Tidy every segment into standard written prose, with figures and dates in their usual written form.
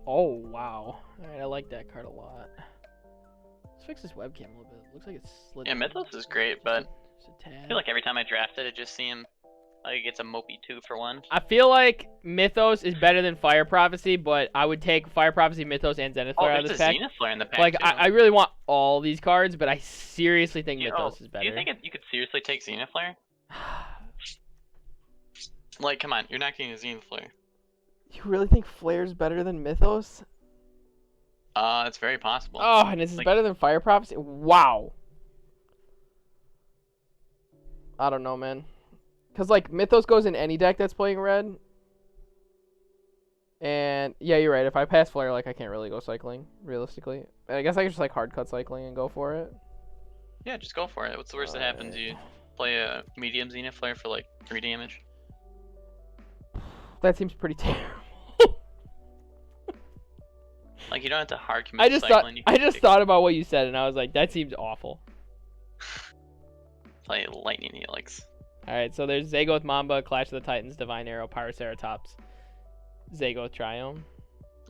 Oh, wow. Alright, I like that card a lot. Let's fix this webcam a little bit. Looks like it's slid. Yeah, Mythos is great, but just a tad. I feel like every time I draft it, it just seems like it's a mopey 2-for-1. I feel like Mythos is better than Fire Prophecy, but I would take Fire Prophecy, Mythos, and Zenith Flare out of there's this a pack. Zenith Flare in the pack, Like, too. I really want all these cards, but I seriously think Mythos is better. Do you think you could seriously take Zenith Flare? Like, come on, you're not getting a Zenith Flare. You really think Flare's better than Mythos? It's very possible. Oh, and this is better than Fire Prophecy? Wow. I don't know, man. Because, like, Mythos goes in any deck that's playing red. And, yeah, you're right. If I pass Flare, like, I can't really go cycling, realistically. I guess I can just, like, hard cut cycling and go for it. Yeah, just go for it. What's the worst that happens? You play a medium Zenith Flare for, like, 3 damage. That seems pretty terrible. Like, you don't have to hard commit cycling. I just thought about what you said, and I was like, that seems awful. Play Lightning Helix. Alright, so there's Zagoth Mamba, Clash of the Titans, Divine Arrow, Pyroceratops, Zagoth Triome.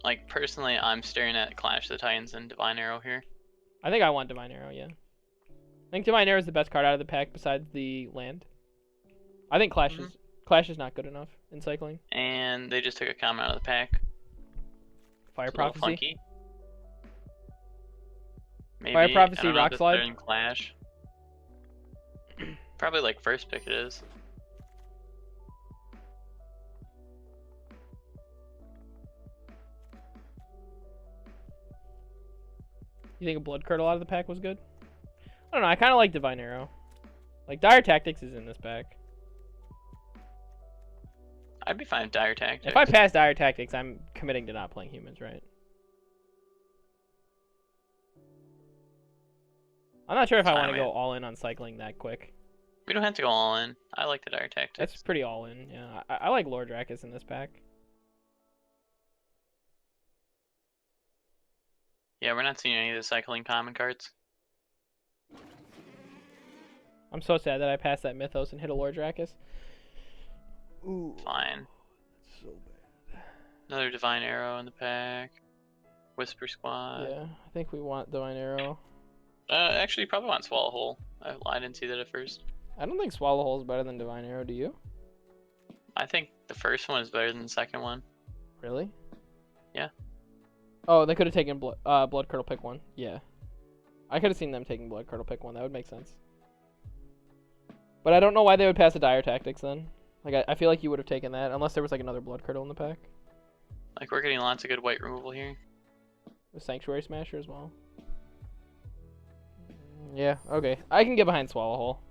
Like, personally, I'm staring at Clash of the Titans and Divine Arrow here. I think I want Divine Arrow, yeah. I think Divine Arrow is the best card out of the pack besides the land. I think Clash is not good enough in cycling. And they just took a comment out of the pack. Fire Prophecy. Funky. Maybe, Fire Prophecy, Rock Slide. In Clash. Probably like first pick it is. You think a Blood Curdle out of the pack was good? I don't know. I kind of like Divine Arrow. Like, Dire Tactics is in this pack. I'd be fine with Dire Tactics. If I pass Dire Tactics, I'm committing to not playing humans, right? I'm not sure if I want to go all in on cycling that quick. We don't have to go all in. I like the Dire Tactics. That's pretty all in, yeah. I like Lord Drakus in this pack. Yeah, we're not seeing any of the cycling common cards. I'm so sad that I passed that Mythos and hit a Lord Drakus. Ooh. Fine. That's so bad. Another Divine Arrow in the pack. Whisper Squad. Yeah, I think we want Divine Arrow. Actually, you probably want Swallow Hole. I didn't see that at first. I don't think Swallow Hole is better than Divine Arrow, do you? I think the first one is better than the second one. Really? Yeah. Oh, they could have taken Blood Curdle pick 1. Yeah. I could have seen them taking Blood Curdle pick 1. That would make sense. But I don't know why they would pass the Dire Tactics then. Like, I feel like you would have taken that, unless there was like another Blood Curdle in the pack. Like, we're getting lots of good white removal here. The Sanctuary Smasher as well. Yeah, okay. I can get behind Swallow Hole.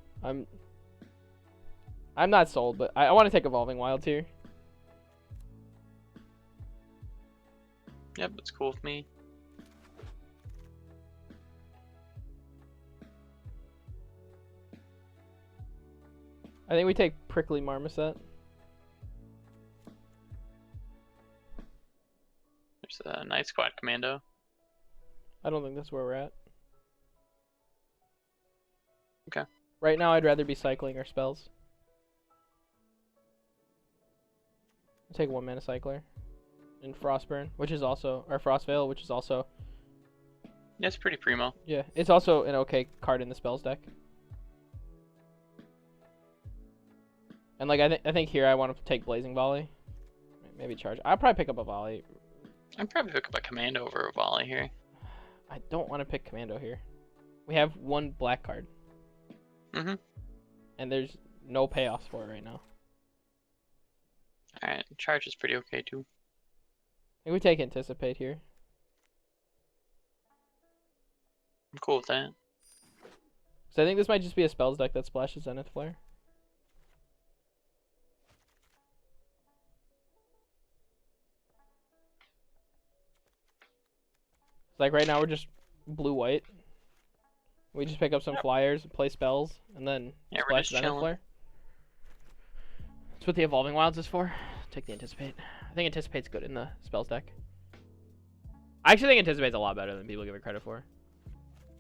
I'm not sold, but I want to take Evolving Wilds here. Yep, that's cool with me. I think we take Prickly Marmoset. There's a Night Squad Commando. I don't think that's where we're at. Okay. Right now, I'd rather be cycling or spells. I'll take 1 mana cycler. And Frostburn, which is also, or Frostveil, which is also. Yeah, it's pretty primo. Yeah, it's also an okay card in the spells deck. And like I think here I want to take Blazing Volley, maybe charge. I'll probably pick up a Volley. I'd probably pick up a Commando over a Volley here. I don't want to pick Commando here. We have 1 black card. And there's no payoffs for it right now. Alright, charge is pretty okay too. I think we take Anticipate here. I'm cool with that. So I think this might just be a spells deck that splashes Zenith Flare. Like right now we're just blue-white. We just pick up some flyers, play spells, and then splash Zenith Flare. That's what the Evolving Wilds is for. Take the Anticipate. I think Anticipate's good in the spells deck. I actually think Anticipate's a lot better than people give it credit for.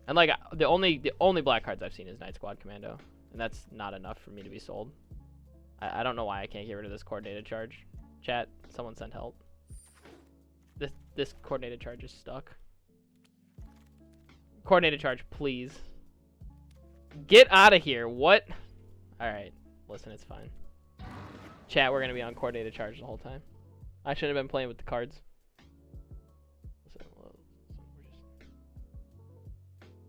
And like the only black cards I've seen is Night Squad Commando, and that's not enough for me to be sold. I don't know why I can't get rid of this coordinated charge. Chat, someone send help. this coordinated charge is stuck. Coordinated charge, please. Get out of here. What? All right. Listen, it's fine. Chat, we're gonna be on coordinated charge the whole time. I shouldn't have been playing with the cards. Listen,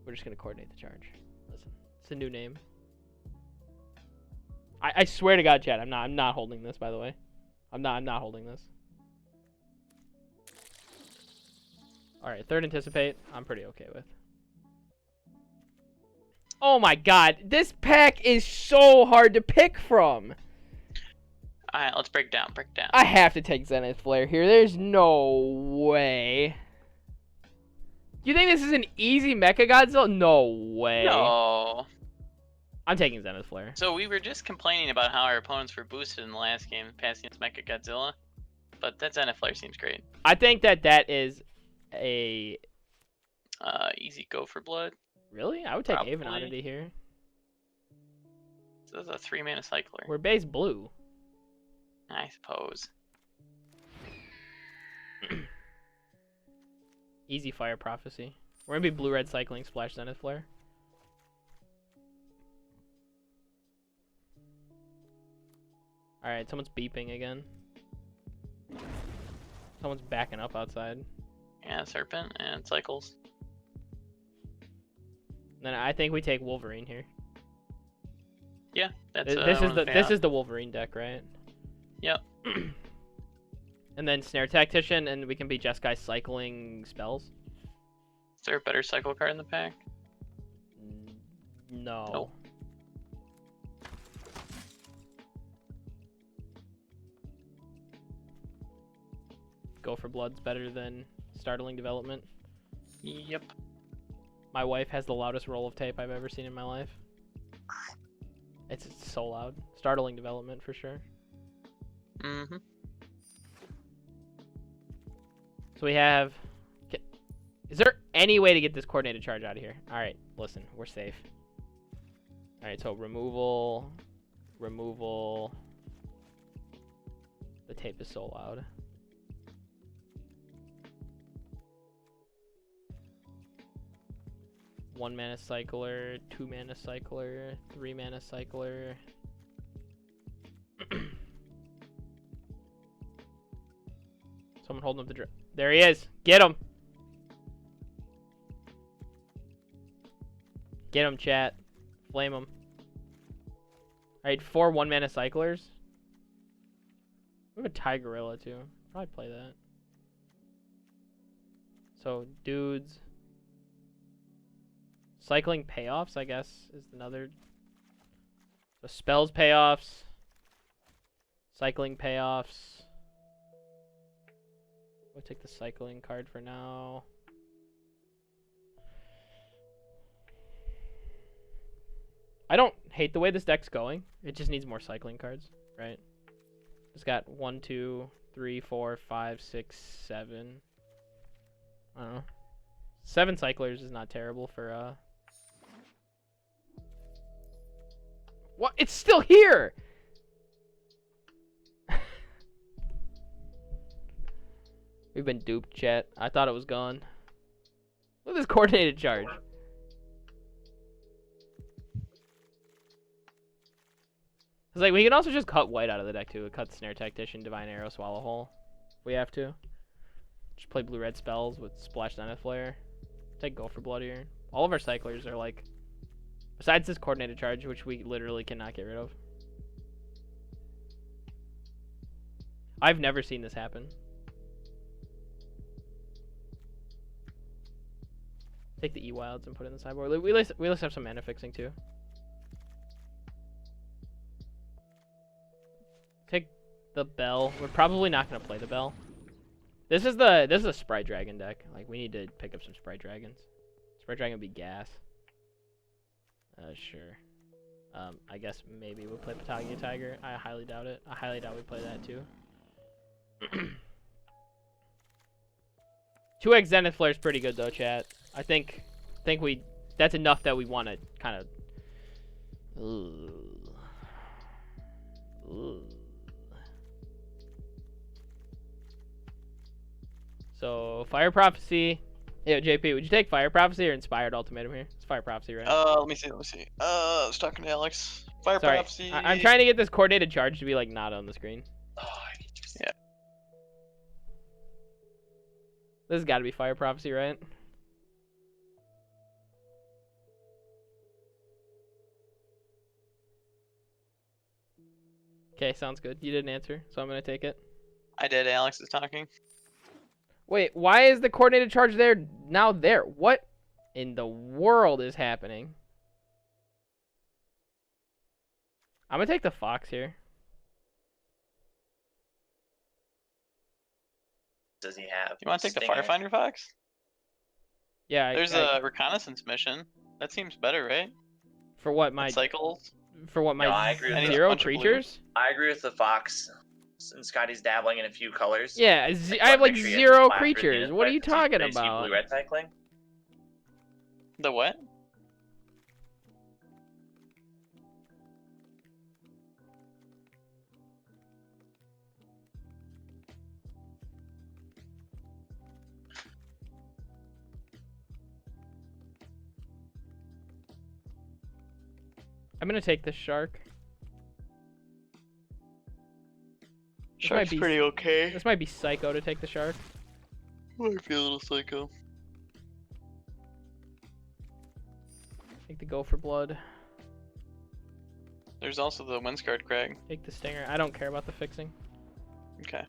we're just gonna coordinate the charge. Listen, it's a new name. I swear to God, chat, I'm not holding this. By the way, I'm not holding this. All right, third anticipate. I'm pretty okay with. Oh my God, this pack is so hard to pick from. All right, let's break down. I have to take Zenith Flare here. There's no way. You think this is an easy Mecha Godzilla? No way. No. I'm taking Zenith Flare. So we were just complaining about how our opponents were boosted in the last game, passing against Mecha Godzilla, but that Zenith Flare seems great. I think that is a easy go for blood. Really? I would take Probably. Haven Oddity here. So this is a 3-mana cycler. We're base blue. I suppose. Easy Fire Prophecy. We're gonna be blue-red cycling Splash Zenith Flare. Alright, someone's beeping again. Someone's backing up outside. Yeah, Serpent and Cycles. Then I think we take Wolverine here. Yeah, that's This is the Wolverine deck, right? Yep. And then Snare Tactician, and we can be Jeskai cycling spells. Is there a better cycle card in the pack? No. Nope. Go for Blood's better than Startling Development. Yep. My wife has the loudest roll of tape I've ever seen in my life. It's so loud. Startling Development for sure. Mm-hmm. So we have... Is there any way to get this coordinated charge out of here? Alright, listen, we're safe. Alright, so removal. Removal. The tape is so loud. One mana cycler, 2 mana cycler, 3 mana cycler. Someone holding up the there he is. Get him. Get him, chat. Flame him. Alright, 4 1 mana cyclers. We have a Tigerilla too. Probably play that. So dudes. Cycling payoffs, I guess, is another. So spells payoffs. Cycling payoffs. We'll take the cycling card for now. I don't hate the way this deck's going. It just needs more cycling cards, right? It's got 1, 2, 3, 4, 5, 6, 7. I don't know. 7 cyclers is not terrible for What? It's still here! We've been duped, chat. I thought it was gone. Look at this coordinated charge. It's like, we can also just cut white out of the deck, too. Cut Snare Tactician, Divine Arrow, Swallow Hole. If we have to. Just play blue-red spells with Splash Zenith Flare. Take Go for Blood here. All of our cyclers are like... Besides this coordinated charge, which we literally cannot get rid of. I've never seen this happen. Take the E-Wilds and put it in the sideboard. We at least have some mana fixing too. Take the Bell. We're probably not gonna play the Bell. This is a Sprite Dragon deck. Like, we need to pick up some Sprite Dragons. Sprite Dragon would be gas. Sure. I guess maybe we'll play Patagia Tiger. I highly doubt it. I highly doubt we play that too. 2x Zenith Flare is pretty good though, chat. I think that's enough that we want to kind of. So Fire Prophecy. Yeah, JP, would you take Fire Prophecy or Inspired Ultimatum here? It's Fire Prophecy, right? Let me see. I was talking to Alex. Fire Sorry, Prophecy. I'm trying to get this coordinated charge to be like not on the screen. Oh, I need to Yeah. This has got to be Fire Prophecy, right? Okay, sounds good. You didn't answer, so I'm gonna take it. I did. Alex is talking. Wait, why is the coordinated charge there now there? What in the world is happening? I'm gonna take the Fox here. Does he have? You want to take the Stinger? Firefinder Fox? Yeah, There's a reconnaissance mission. That seems better, right? for what It my cycles. No, I agree with that. zero Bunch of blue. creatures? I agree with the Fox. Since Scotty's dabbling in a few colors. Yeah, I have like make sure you 0 have creatures. What are you talking about? Blue-red cycling. The what? I'm gonna take the shark. Shark's be- pretty okay. This might be psycho to take the shark. Might be a little psycho. Take the go for blood. There's also the Windscarred Crag. Take the stinger. I don't care about the fixing. Okay.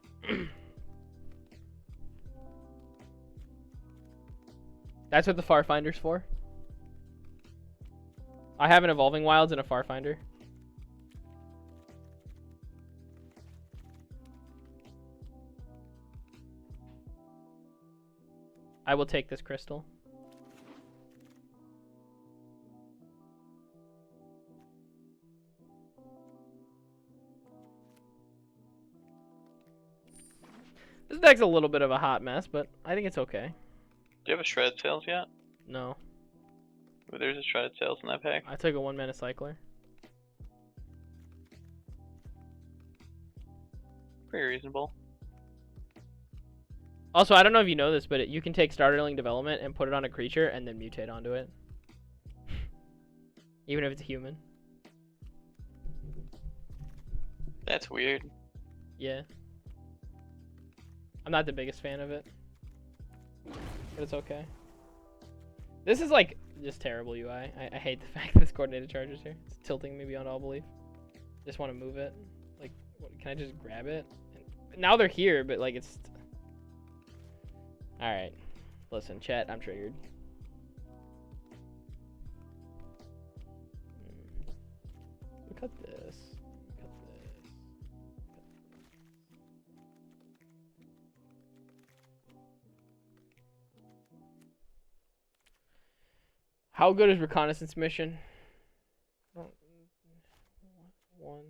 That's what the Farfinder's for. I have an Evolving Wilds and a Farfinder. I will take this crystal. This deck's a little bit of a hot mess, but I think it's okay. Do you have a Shredded Sails yet? No. Ooh, there's a Shredded Sails in that pack. I took a 1-mana cycler. Pretty reasonable. Also, I don't know if you know this, but you can take Starterling Development and put it on a creature and then mutate onto it. Even if it's a human. That's weird. Yeah. I'm not the biggest fan of it. But it's okay. This is like just terrible UI. I hate the fact that this coordinated charge is here. It's tilting me beyond all belief. Just want to move it. Like, what, can I just grab it? And now they're here, but like it's... Alright. Listen, chat, I'm triggered. Cut this. Cut this. How good is reconnaissance mission? One.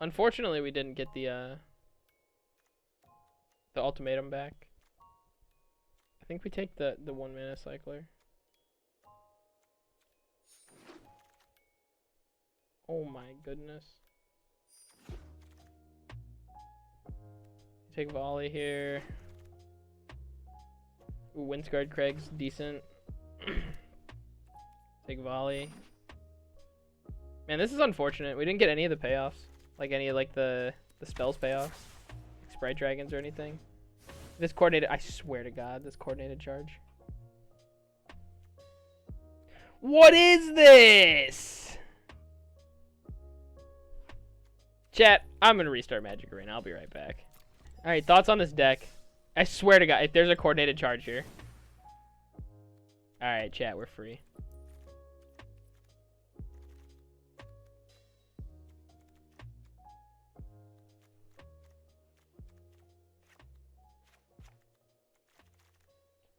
Unfortunately, we didn't get the ultimatum back. I think we take the 1-mana cycler. Oh my goodness. Take volley here. Ooh, Windscarred Craig's decent. Take volley. Man, this is unfortunate. We didn't get any of the payoffs. Like any of like the spells payoffs. Like Sprite Dragons or anything. This coordinated, I swear to God, this coordinated charge. What is this? Chat, I'm gonna restart Magic Arena. I'll be right back. Alright, thoughts on this deck? I swear to God, if there's a coordinated charge here. Alright, chat, we're free.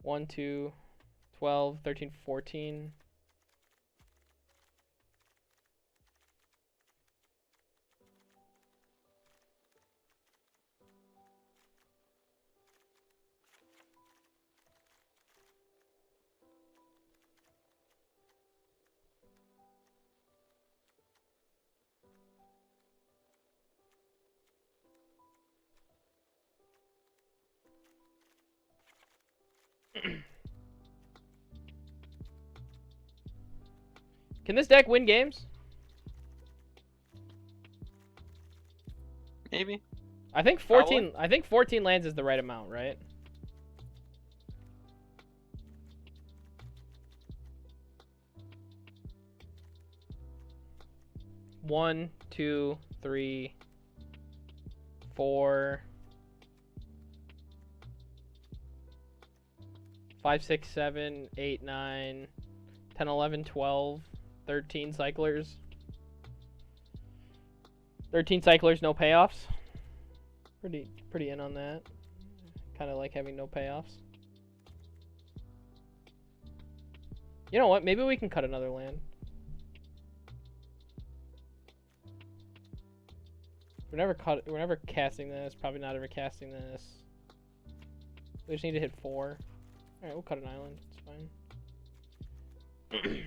One, 2, 12, 13, 14. Can this deck win games? Maybe. I think 14. I think 14 lands is the right amount, right? One, two, three, 4, 5, 6, 7, 8, 9, 10, 11, 12, 13 cyclers. 13 cyclers, no payoffs. Pretty in on that. Kind of like having no payoffs. You know what? Maybe we can cut another land. We're never casting this. Probably not ever casting this. We just need to hit 4. Alright, we'll cut an island. It's fine.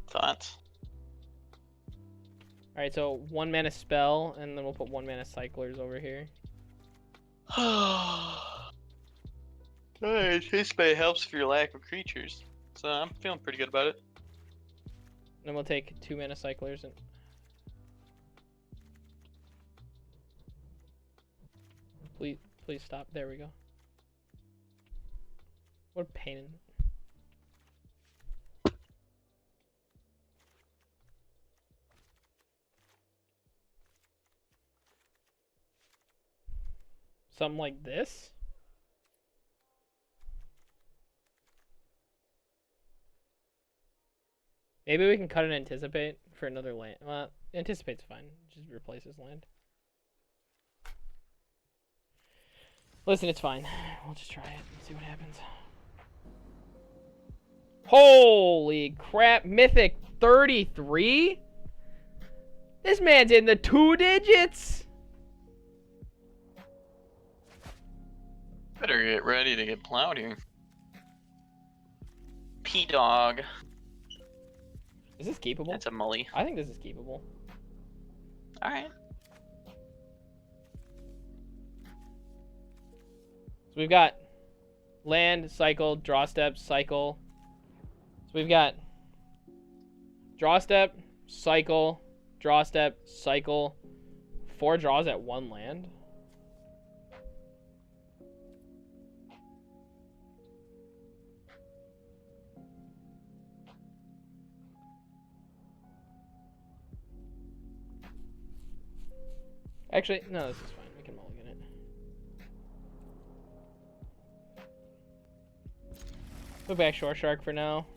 Thoughts? Alright, so 1 mana spell, and then we'll put 1 mana cyclers over here. Jeskai helps for your lack of creatures, so I'm feeling pretty good about it. Then we'll take 2 mana cyclers and... Please stop. There we go. What a pain in... Something like this? Maybe we can cut and anticipate for another land. Well, anticipate's fine. Just replace this land. Listen, it's fine. We'll just try it and see what happens. Holy crap. Mythic 33? This man's in the 2 digits. Better get ready to get plowed here. P-Dog. Is this keepable? That's a mully. I think this is keepable. Alright. So we've got land, cycle, draw step, cycle. So we've got draw step, cycle, draw step, cycle. 4 draws at 1 land. Actually, no, this is fine. We can mulligan it. Put back Shore Shark for now.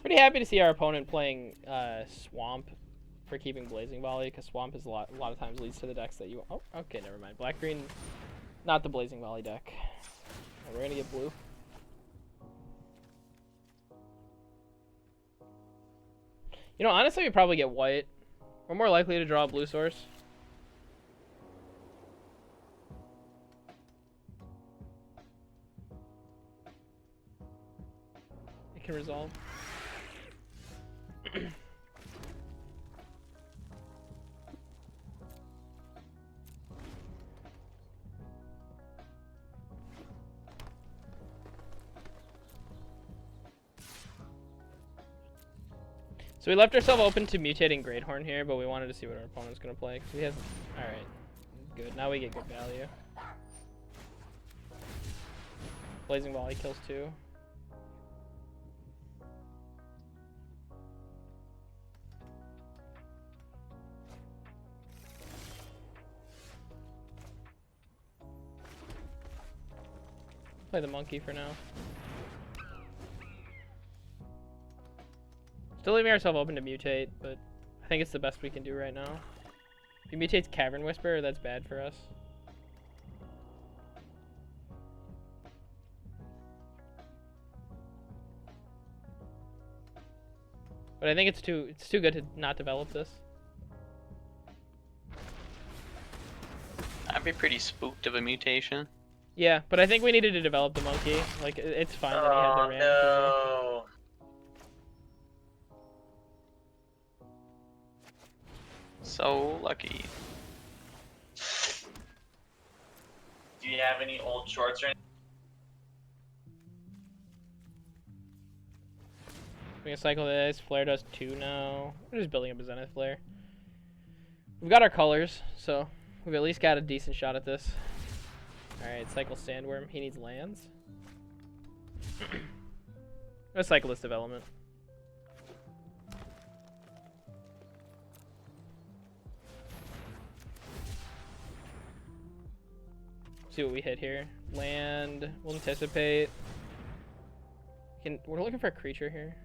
Pretty happy to see our opponent playing Swamp for keeping Blazing Volley, because Swamp is a lot of times leads to the decks that you... Oh, okay, never mind. Black-green, not the Blazing Volley deck. We're gonna get blue. You know, honestly, we probably get white. We're more likely to draw a blue source. It can resolve. So we left ourselves open to mutating Greathorn here, but we wanted to see what our opponent's going to play. Cause he has... Alright. Good. Now we get good value. Blazing Volley kills 2. Play the monkey for now. Still leaving ourselves open to mutate, but I think it's the best we can do right now. If he mutates Cavern Whisperer, that's bad for us. But I think it's too good to not develop this. I'd be pretty spooked of a mutation. Yeah, but I think we needed to develop the monkey. Like, it's fine that he had the Oh ram. no. So lucky. Do you have any old shorts or anything? We can cycle this. Flare does 2 now. We're just building up a Zenith Flare. We've got our colors, so we've at least got a decent shot at this. Alright, cycle Sandworm. He needs lands. Let's cycle this development. See what we hit here. Land. We'll anticipate. We're looking for a creature here.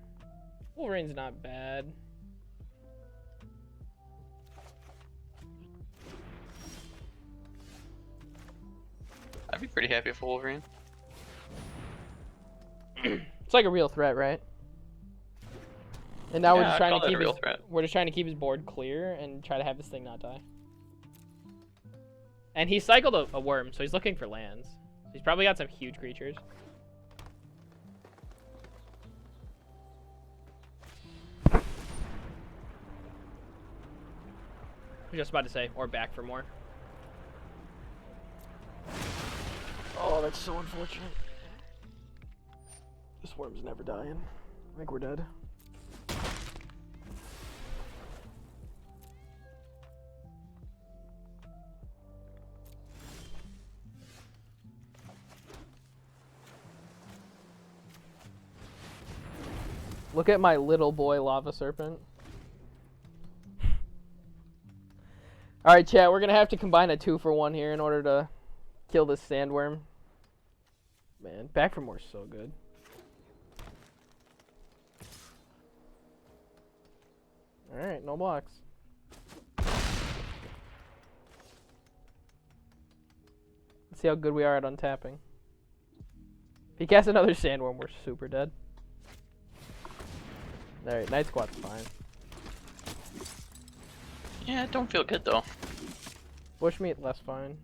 Wolverine's not bad. I'd be pretty happy with Wolverine. It's like a real threat, right? And now Yeah, we're just I'd trying call to that a keep real his, threat. we're just trying to keep his board clear and try to have this thing not die. And he cycled a worm, so he's looking for lands. He's probably got some huge creatures. I was just about to say, or back for more. Oh, that's so unfortunate. This worm's never dying. I think we're dead. Look at my little boy lava serpent. Alright, chat, we're gonna have to combine a 2-for-1 here in order to kill this sandworm. Man, back for more is so good. Alright, no blocks. Let's see how good we are at untapping. If he casts another sandworm, we're super dead. Alright, Night Squat's fine. Yeah, it don't feel good though. Bushmeat, less fine.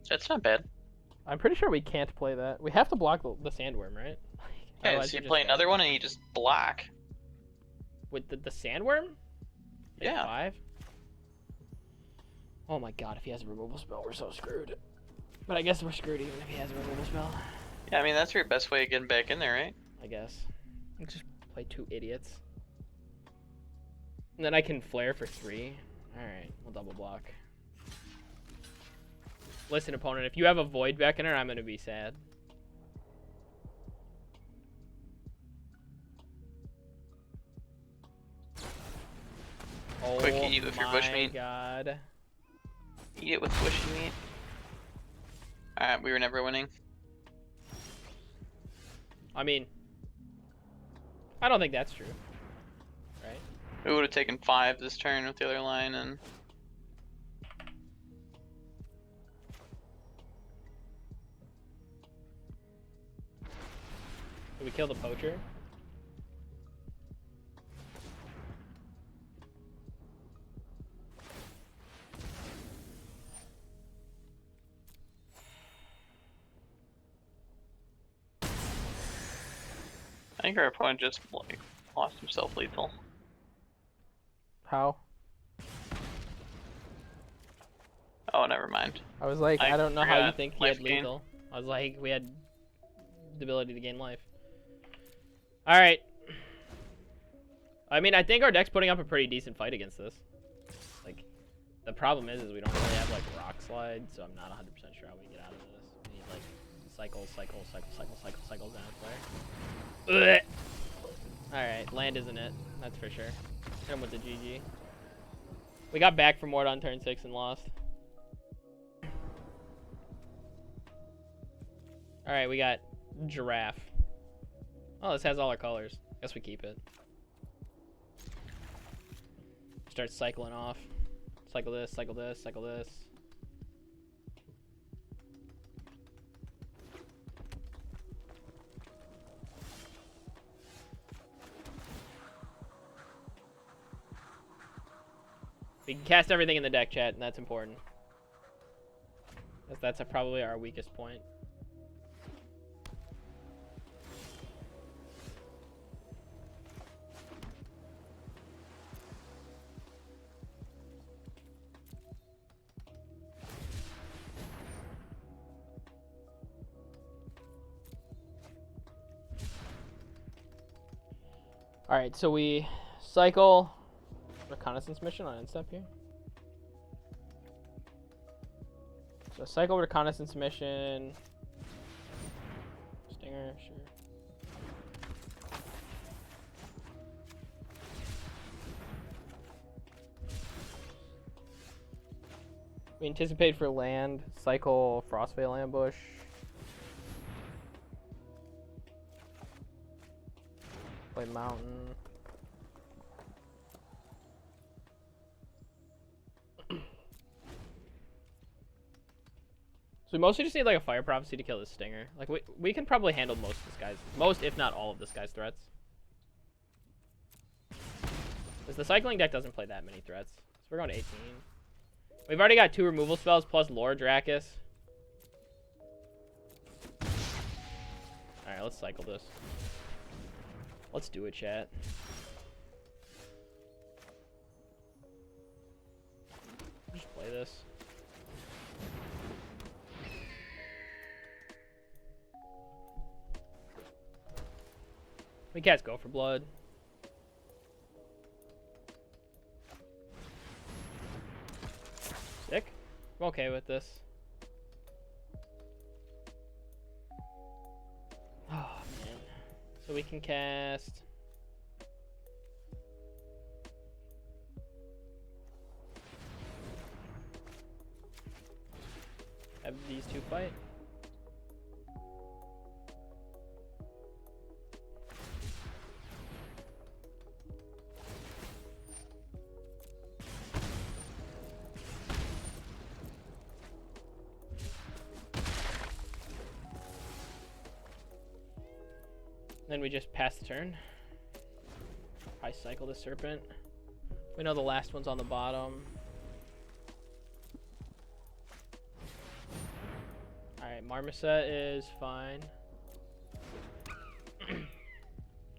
That's not bad. I'm pretty sure we can't play that. We have to block the sandworm, right? Yeah, Otherwise so he you just play dies. another one and you just block. With the sandworm? Yeah. 5? Oh my god, if he has a removal spell, we're so screwed. But I guess we're screwed even if he has a removal spell. Yeah, I mean, that's your best way of getting back in there, right? I guess. Let's just play 2 idiots. And then I can flare for 3. Alright, we'll double block. Listen, opponent, if you have a Void Beckoner, I'm gonna be sad. Oh Quick eat with your bushmeat. God. Eat it with bushmeat. Alright, we were never winning. I mean, I don't think that's true. Right? We would have taken 5 this turn with the other line, and Did we kill the poacher? I think our opponent just like lost himself lethal. How? Oh, never mind. I was like, I don't know how you forgot think he life had gain. lethal. I was like, we had the ability to gain life. Alright. I mean, I think our deck's putting up a pretty decent fight against this. Like, the problem is we don't really have, like, Rock Slide, so I'm not 100% sure how we get out of this. We need, like, cycle, down flare. Alright, land isn't it. That's for sure. Hit him with the GG. We got back from Mord on turn 6 and lost. Alright, we got Giraffe. Oh, this has all our colors. Guess we keep it. Start cycling off. Cycle this, cycle this, cycle this. We can cast everything in the deck, chat, and that's important. That's probably our weakest point. Alright, so we cycle reconnaissance mission on end step here. So cycle reconnaissance mission. Stinger, sure. We anticipate for land, cycle Frostveil ambush. Play mountain. So we mostly just need like a fire prophecy to kill this stinger. Like we can probably handle most of this guy's, most if not all of this guy's threats. Because the cycling deck doesn't play that many threats. So we're going to 18. We've already got 2 removal spells plus Lord Dracus. Alright, let's cycle this. Let's do it, chat. Just play this. We cats go for blood. Sick. I'm okay with this. Oh, man. So we can cast... have these 2 fight. Then we just pass the turn. I cycle the serpent. We know the last one's on the bottom. Alright, Marmoset is fine.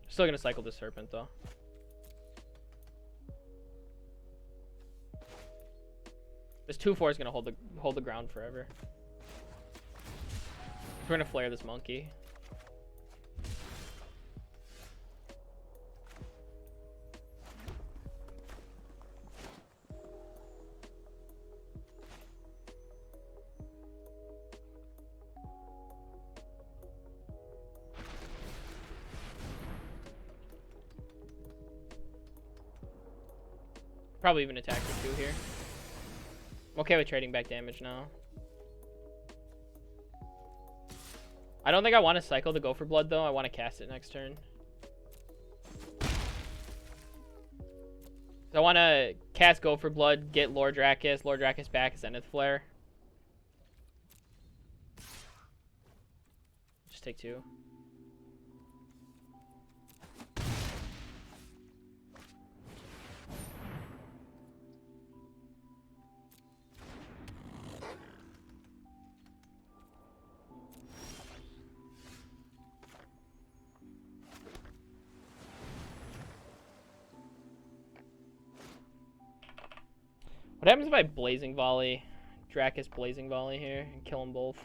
Still gonna cycle the serpent though. This 2/4 is gonna hold the ground forever. We're gonna flare this monkey. Probably even attack for 2 here. I'm okay with trading back damage now. I don't think I want to cycle the Go for Blood though. I want to cast it next turn. So I want to cast Go for Blood, get Lord Dracus back, Zenith Flare. Just take 2. What happens if I Blazing Volley, Dracus Blazing Volley here, and kill them both?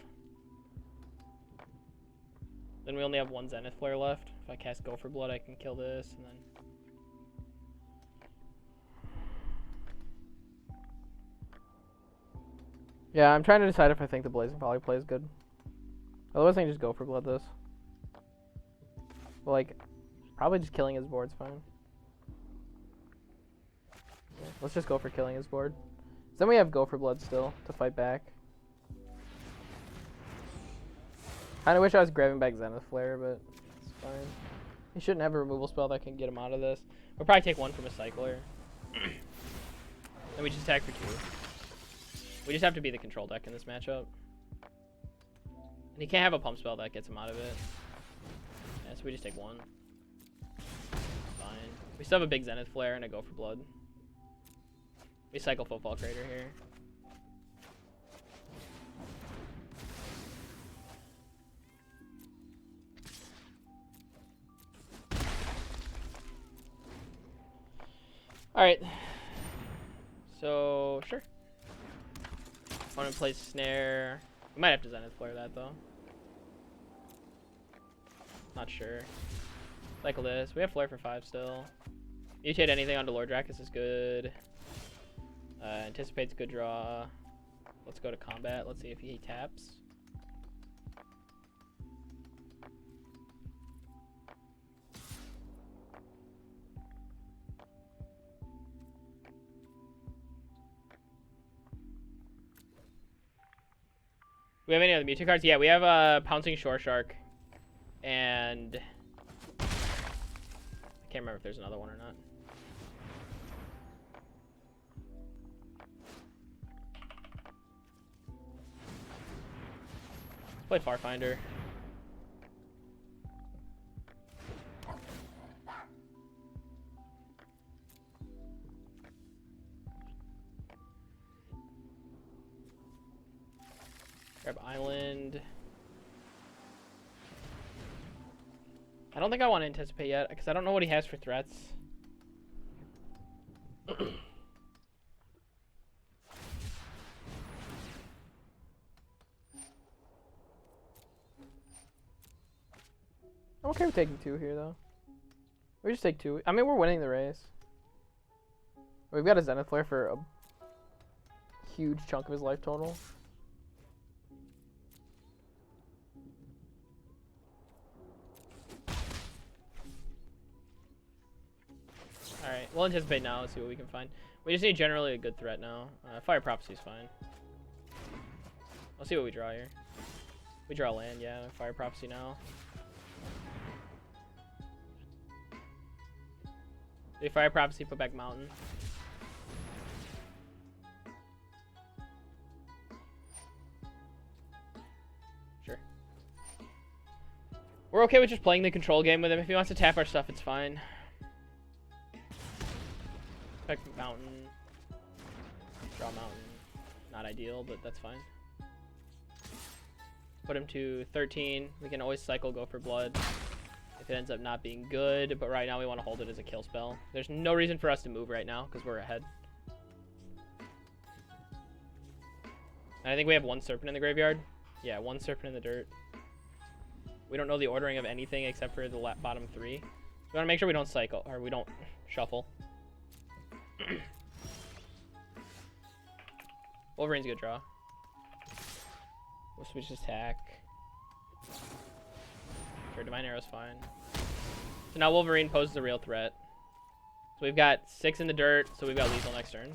Then we only have 1 Zenith Flare left. If I cast Go for Blood, I can kill this, and then... Yeah, I'm trying to decide if I think the Blazing Volley play is good. Otherwise, I can just Go for Blood this. But, like, probably just killing his board's fine. Yeah, let's just go for killing his board. Then we have Go for Blood still to fight back. Kinda wish I was grabbing back Zenith Flare, but it's fine. He shouldn't have a removal spell that can get him out of this. We'll probably take 1 from a cycler. And we just attack for 2. We just have to be the control deck in this matchup. And he can't have a pump spell that gets him out of it. Yeah, so we just take 1. Fine. We still have a big Zenith Flare and a Go for Blood. We cycle Football Crater here. Alright. So, sure. Opponent plays Snare. We might have to Zenith Flare that, though. Not sure. Cycle this. We have Flare for 5 still. Mutate anything onto Lord Dracus is good. Anticipates good draw. Let's go to combat. Let's see if he taps. Do we have any other Mewtwo cards? Yeah, we have Pouncing Shore Shark. And I can't remember if there's another one or not. Let's play Farfinder. Grab Island. I don't think I want to anticipate yet, because I don't know what he has for threats. I'm okay with taking 2 here, though. We just take 2. I mean, we're winning the race. We've got a Zenith Flare for a huge chunk of his life total. Alright, we'll anticipate now. Let's see what we can find. We just need generally a good threat now. Fire Prophecy's fine. Let's see what we draw here. We draw land, yeah. Fire Prophecy now. Do Fire Prophecy, put back Mountain. Sure. We're okay with just playing the control game with him. If he wants to tap our stuff, it's fine. Back Mountain. Draw Mountain. Not ideal, but that's fine. Put him to 13. We can always cycle, go for blood. If it ends up not being good, but right now we want to hold it as a kill spell. There's no reason for us to move right now, because we're ahead. And I think we have 1 Serpent in the graveyard. Yeah, 1 Serpent in the dirt. We don't know the ordering of anything except for the bottom 3. We want to make sure we don't cycle, or we don't shuffle. Wolverine's a good draw. We'll switch his attack. Sure, Divine Arrow's fine. So now Wolverine poses a real threat. So we've got 6 in the dirt, so we've got lethal next turn.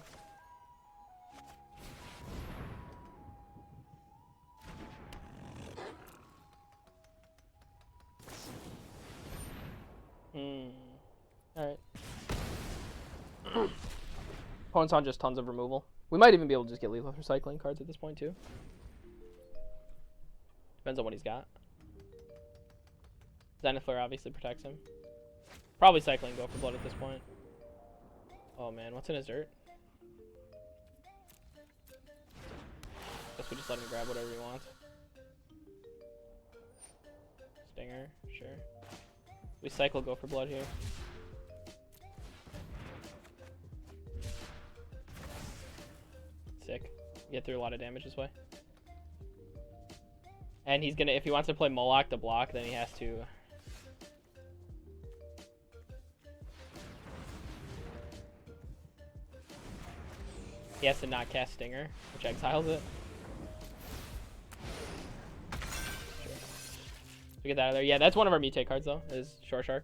Alright. Opponent's on just tons of removal. We might even be able to just get lethal recycling cards at this point, too. Depends on what he's got. Zenith Flare obviously protects him. Probably cycling go for blood at this point. Oh man, what's in his dirt? Guess we just let him grab whatever he wants. Stinger, sure. We cycle go for blood here. Sick. Get through a lot of damage this way. And he's gonna, if he wants to play Moloch to block, then he has to. He has to not cast Stinger, which exiles it. Sure. We get that out of there. Yeah, that's one of our mutate cards though, is Shore Shark.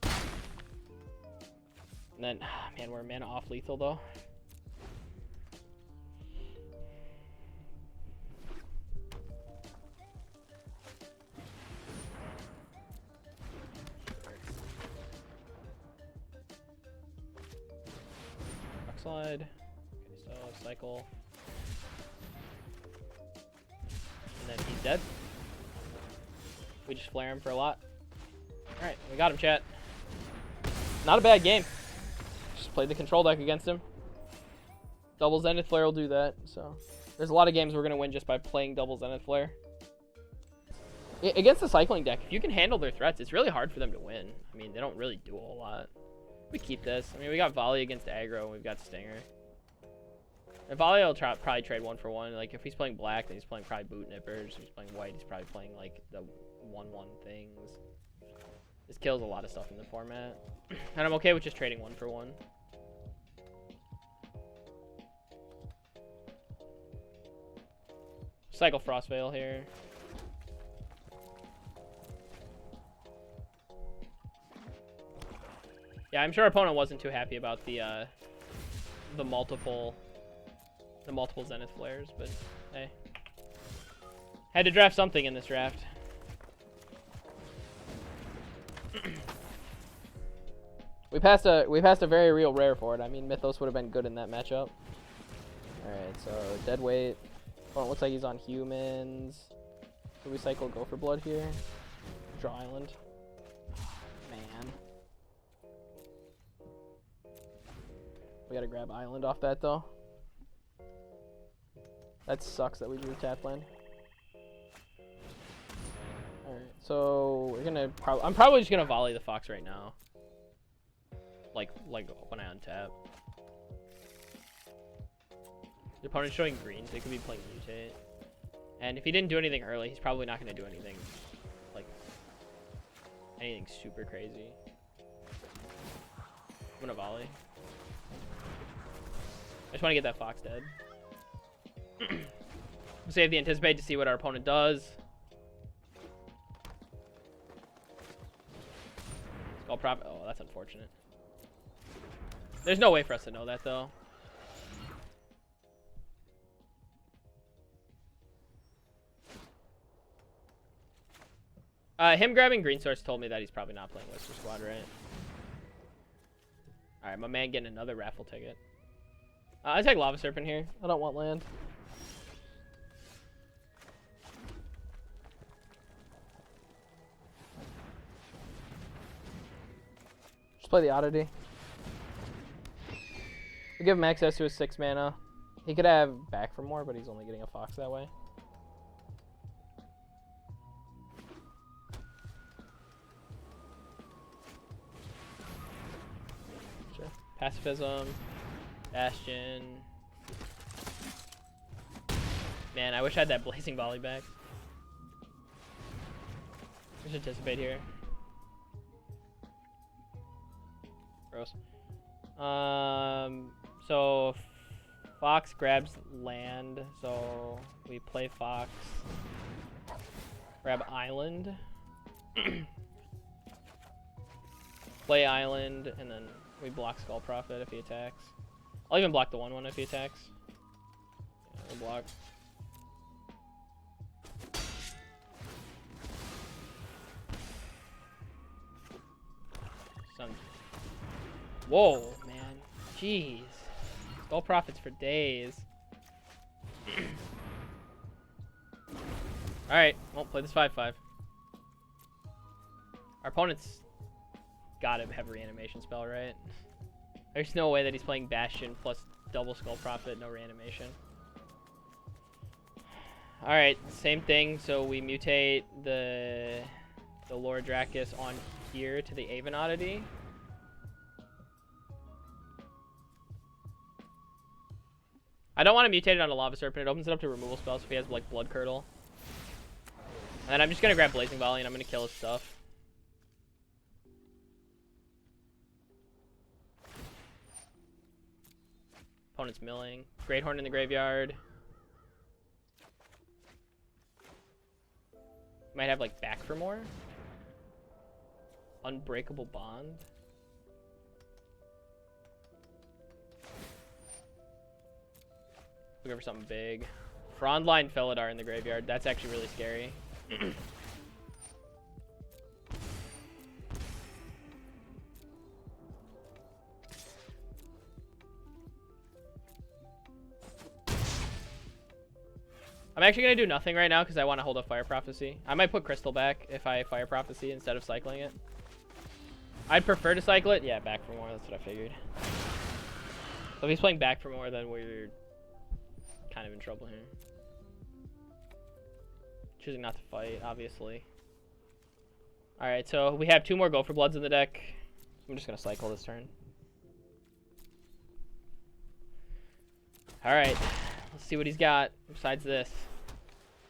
And then, man, we're mana off lethal though. Slide. Okay, so cycle. And then he's dead. We just flare him for a lot. Alright, we got him, chat. Not a bad game. just played the control deck against him. Double Zenith Flare will do that. So there's a lot of games we're gonna win just by playing double Zenith Flare. Against the cycling deck, if you can handle their threats, it's really hard for them to win. I mean, they don't really do a whole lot. We keep this. I mean, we got Volley against aggro, and we've got Stinger. And Volley will probably trade 1-for-1. Like, if he's playing black, then he's playing probably Boot Nippers. If he's playing white, he's probably playing, like, the 1-1 things. This kills a lot of stuff in the format. And I'm okay with just trading 1-for-1. Cycle Frostveil here. Yeah, I'm sure our opponent wasn't too happy about the multiple Zenith Flares, but hey, had to draft something in this draft. we passed a very real rare for it. I mean, Mythos would have been good in that matchup. All right, so dead weight. Opponent looks like he's on humans. So we cycle Go for Blood here. Draw Island. Man. We gotta grab Island off that though. That sucks that we drew tap land. Alright, so we're gonna I'm probably just gonna volley the Fox right now. Like when I untap. The opponent's showing green, so he could be playing Mutate. And if he didn't do anything early, he's probably not gonna do anything like anything super crazy. I'm gonna volley. I just want to get that Fox dead. We'll save the Anticipate to see what our opponent does. Skull Prophet. Oh, that's unfortunate. There's no way for us to know that, though. Him grabbing Green Source told me that he's probably not playing Whisper Squad, right? Alright, my man getting another raffle ticket. I take Lava Serpent here. I don't want land. Just play the Oddity. We give him access to his 6 mana. He could have back for more, but he's only getting a Fox that way. Sure. Pacifism. Bastion. Man, I wish I had that Blazing Volley back. There's Anticipate here. Gross. So Fox grabs land, so we play Fox. Grab Island. Play Island, and then we block Skull Prophet if he attacks. I'll even block the 1/1 if he attacks. Yeah, we'll block. Whoa, man. Jeez. Skull Prophets for days. Alright, well, play this 5/5. Our opponent's gotta have a reanimation spell, right? There's no way that he's playing Bastion plus double Skull Prophet, no reanimation. Alright, same thing. So we mutate the Lord Dracus on here to the Aven Oddity. I don't want to mutate it on a Lava Serpent. It opens it up to removal spells if he has like Blood Curdle. And I'm just going to grab Blazing Volley and I'm going to kill his stuff. Opponent's milling. Great Horn in the graveyard. Might have like back for more. Unbreakable Bond. Looking for something big. Frondline Felidar in the graveyard. That's actually really scary. I'm actually going to do nothing right now because I want to hold up Fire Prophecy. I might put Crystal back if I Fire Prophecy instead of cycling it. I'd prefer to cycle it. Yeah, back for more. That's what I figured. So if he's playing back for more, then we're kind of in trouble here. Choosing not to fight, obviously. Alright, so we have 2 more Gopher Bloods in the deck. I'm just going to cycle this turn. Alright, let's see what he's got besides this.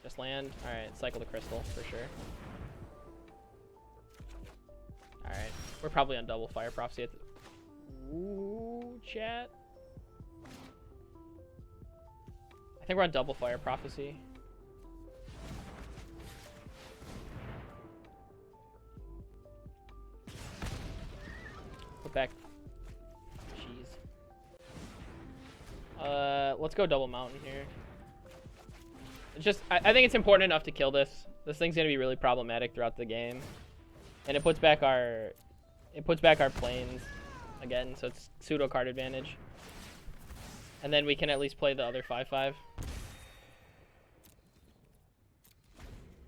Just land. Alright, cycle the crystal for sure. Alright, we're probably on double Fire Prophecy at the... Ooh, chat. I think we're on double Fire Prophecy. Put back. Jeez. Let's go double Mountain here. It's just, I think it's important enough to kill this. This thing's gonna be really problematic throughout the game, and it puts back our planes again, so it's pseudo card advantage. And then we can at least play the other 5/5.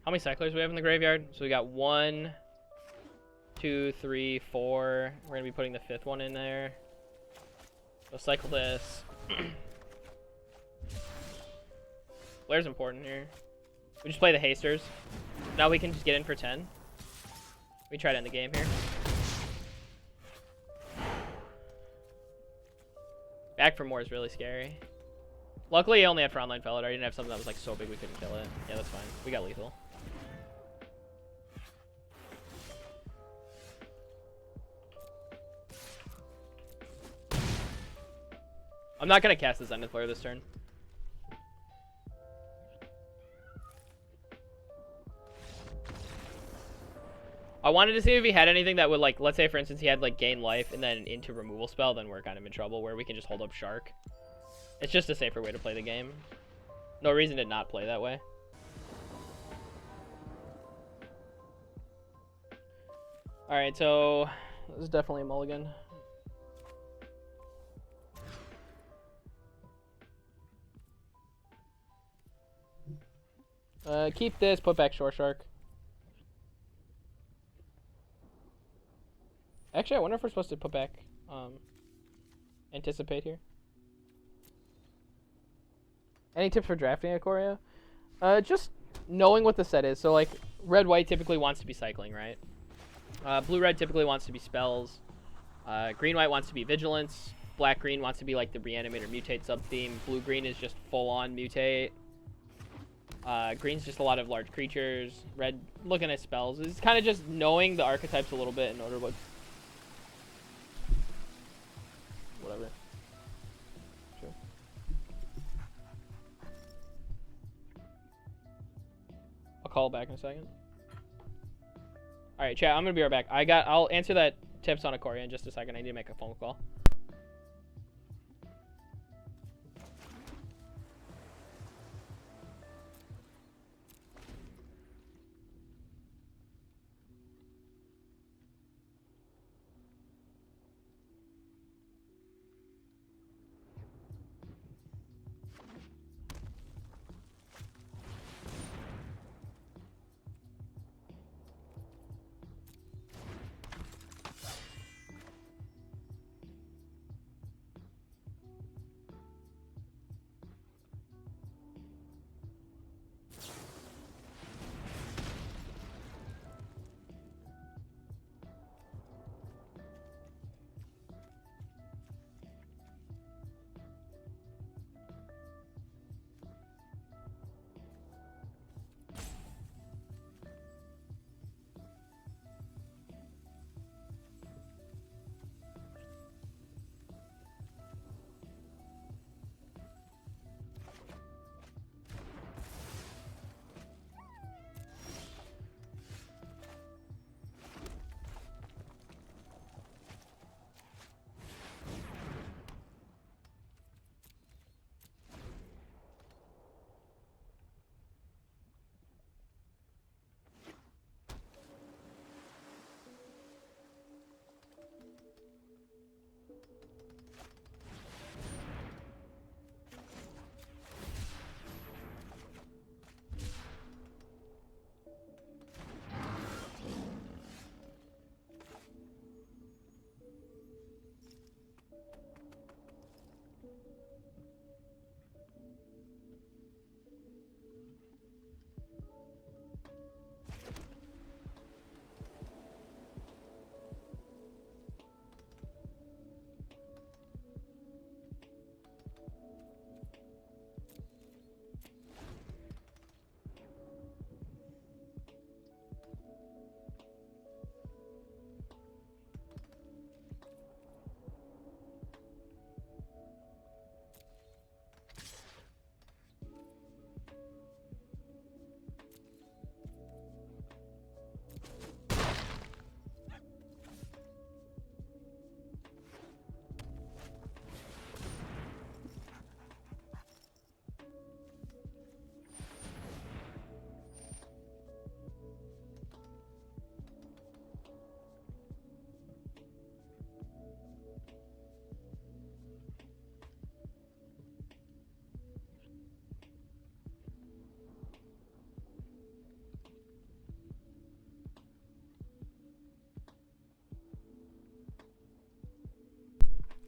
How many cyclers do we have in the graveyard? So we got 1, 2, 3, 4. We're gonna be putting the 5th one in there. So cycle this. Blair's important here. We just play the hasters. Now we can just get in for 10. We try to end the game here. Back for more is really scary. Luckily, he only had Frontline Felidar. He didn't have something that was like so big we couldn't kill it. Yeah, that's fine. We got lethal. I'm not gonna cast the Zenith Flare this turn. I wanted to see if he had anything that would, like, let's say for instance he had like gain life and then an into removal spell, then we're kind of in trouble where we can just hold up Shark. It's just a safer way to play the game. No reason to not play that way. Alright, so this is definitely a mulligan. Keep this, put back Shore Shark. Actually, I wonder if we're supposed to put back Anticipate here. Any tips for drafting Ikoria? Just knowing what the set is. So like red-white typically wants to be cycling, right? Blue-red typically wants to be spells. Green-white wants to be vigilance. Black-green wants to be like the reanimate or mutate sub-theme. Blue-green is just full-on mutate. Green's just a lot of large creatures. Red looking at spells. It's kind of just knowing the archetypes a little bit in order to whatever. Sure. I'll call back in a second. Alright, chat, I'm gonna be right back. I'll answer that tips on Ikoria in just a second. I need to make a phone call.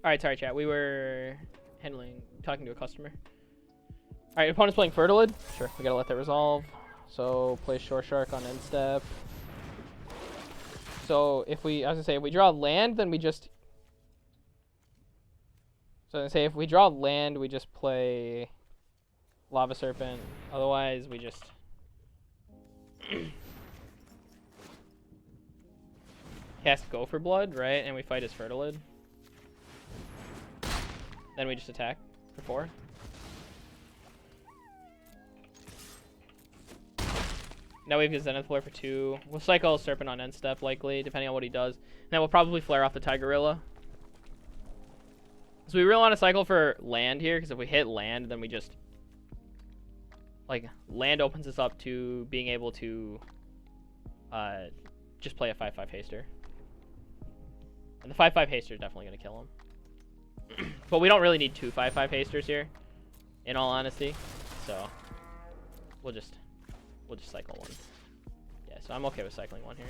Alright, sorry, chat. We were talking to a customer. Alright, opponent's playing Fertilid. Sure, we gotta let that resolve. So, play Shore Shark on end step. So, if we draw land, then we just... So, I was gonna say, if we draw land, we just play Lava Serpent. Otherwise, we just... cast Go for Blood, right? And we fight his Fertilid. Then we just attack for 4. Now we have his Zenith Flare for 2. We'll cycle Serpent on end step, likely, depending on what he does. And then we'll probably flare off the Tigerilla. So we really want to cycle for land here, because if we hit land, then we just... Like, land opens us up to being able to just play a 5/5 haster. And the 5/5 haster is definitely going to kill him. But we don't really need 2 5/5 hasters here, in all honesty. So we'll just cycle 1. Yeah, so I'm okay with cycling 1 here.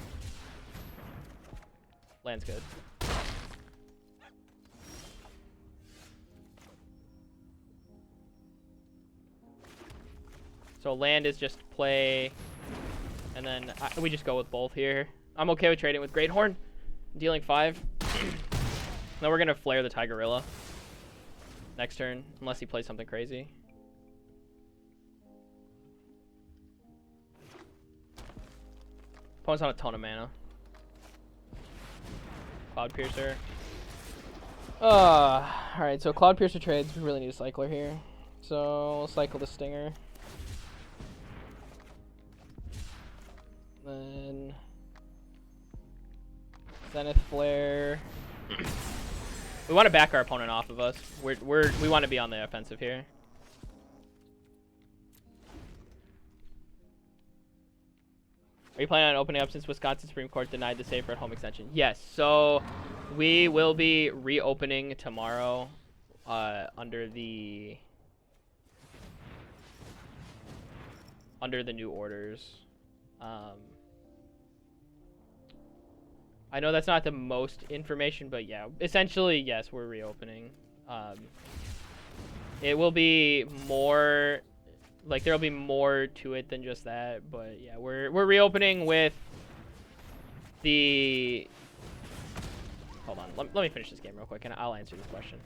Land's good. So land is just play, and then we just go with both here. I'm okay with trading with Great Horn, dealing 5. Then we're gonna flare the Tigerilla next turn, unless he plays something crazy. Opponent's on a ton of mana. Cloud Piercer. Alright, so Cloud Piercer trades, we really need a cycler here. So we'll cycle the Stinger. Then Zenith Flare. We want to back our opponent off of us. We want to be on the offensive here. Are you planning on opening up since Wisconsin Supreme Court denied the safer at home extension? Yes. So we will be reopening tomorrow under the new orders. I know that's not the most information, but yeah, essentially, yes, we're reopening. It will be more, like, there'll be more to it than just that, but yeah, we're reopening with the... Hold on, let me finish this game real quick, and I'll answer this question.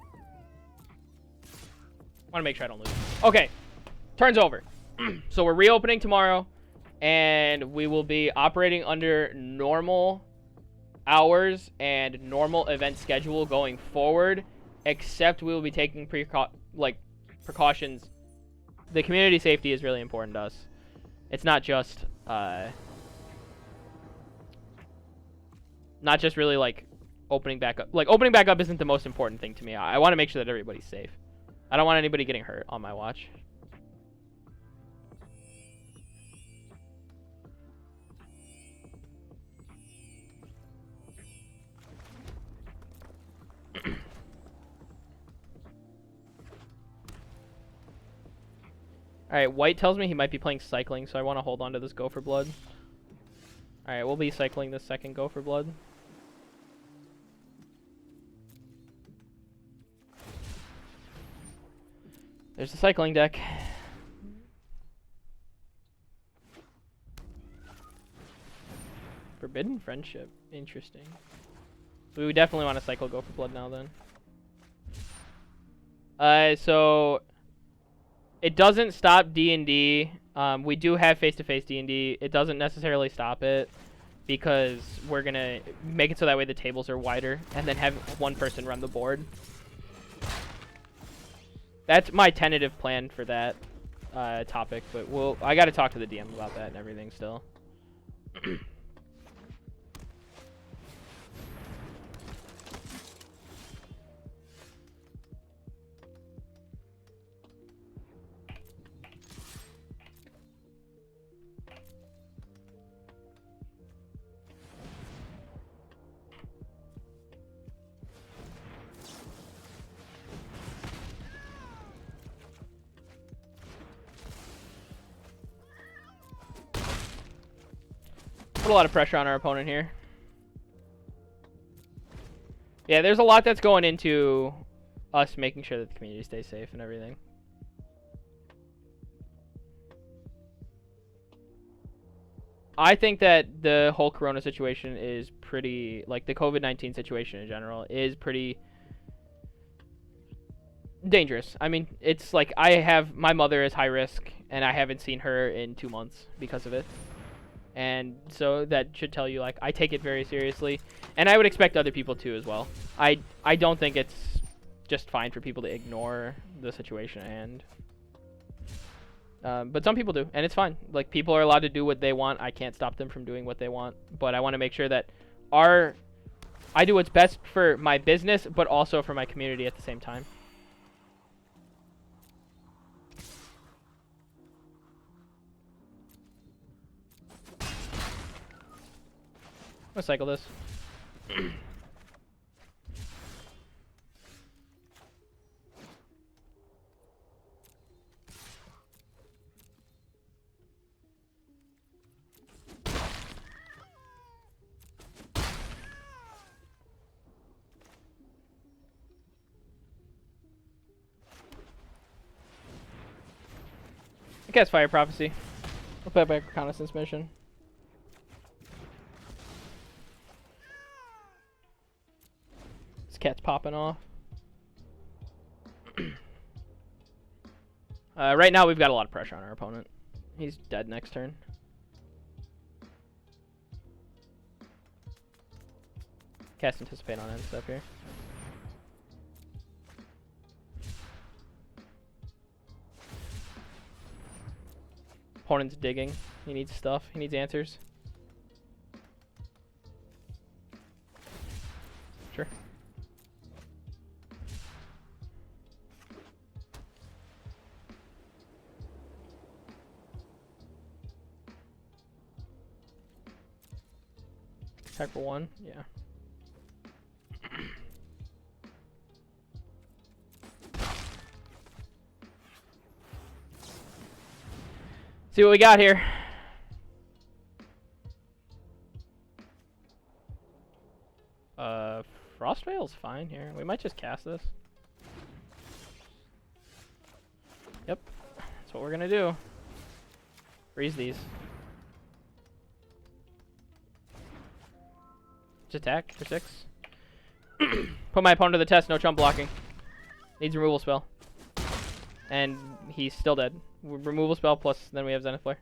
I want to make sure I don't lose. Okay, turn's over. So we're reopening tomorrow, and we will be operating under normal hours and normal event schedule going forward, except we will be taking precautions. The community safety is really important to us. It's not just really like opening back up. Like, opening back up isn't the most important thing to me. I want to make sure that everybody's safe. I don't want anybody getting hurt on my watch. Alright, white tells me he might be playing cycling, so I want to hold on to this Go for Blood. Alright, we'll be cycling this second Go for Blood. There's the cycling deck. Forbidden Friendship. Interesting. So we would definitely want to cycle Go for Blood now then. So... It doesn't stop D&D. We do have face-to-face D&D. It doesn't necessarily stop it because we're going to make it so that way the tables are wider and then have one person run the board. That's my tentative plan for that topic, but I got to talk to the DM about that and everything still. Put a lot of pressure on our opponent here. Yeah, there's a lot that's going into us making sure that the community stays safe and everything. I think that the whole Corona situation is pretty, like the COVID-19 situation in general is pretty dangerous. I mean, it's like my mother is high risk and I haven't seen her in 2 months because of it. And so that should tell you, like, I take it very seriously, and I would expect other people to as well. I don't think it's just fine for people to ignore the situation, but some people do, and it's fine. Like, people are allowed to do what they want. I can't stop them from doing what they want, but I want to make sure that I do what's best for my business, but also for my community at the same time. I'm gonna cycle this. I guess Fire Prophecy. I'll play back reconnaissance mission. This cat's popping off. Right now we've got a lot of pressure on our opponent. He's dead next turn. Cast Anticipate on end step here. Opponent's digging. He needs stuff. He needs answers. Sure. Attack for 1, yeah. See what we got here. Frostveil's fine here. We might just cast this. Yep, that's what we're gonna do. Freeze these. Just attack for 6. Put my opponent to the test. No chump blocking. Needs removal spell. And he's still dead. Removal spell plus then we have Zenith Flare.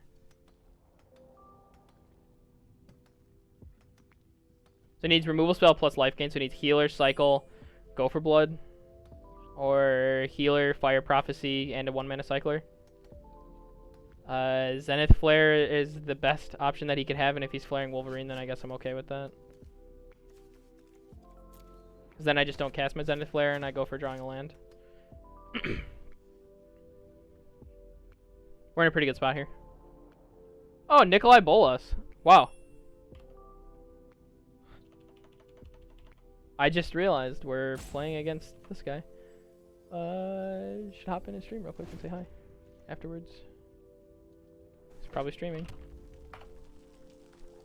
So it needs removal spell plus life gain. So it needs healer, cycle, go for blood. Or healer, fire prophecy, and a 1-mana cycler. Zenith Flare is the best option that he could have, and if he's flaring Wolverine, then I guess I'm okay with that. Because then I just don't cast my Zenith Flare and I go for drawing a land. We're in a pretty good spot here. Oh, Nikolai Bolas. Wow. I just realized we're playing against this guy. Should hop in his stream real quick and say hi afterwards. He's probably streaming.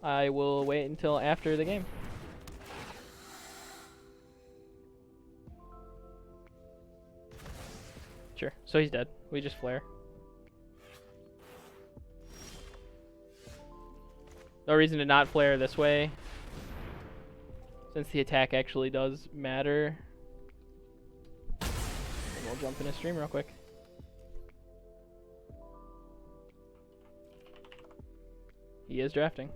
I will wait until after the game. Sure. So he's dead. We just flare. No reason to not flare this way, since the attack actually does matter. And we'll jump in his stream real quick. He is drafting.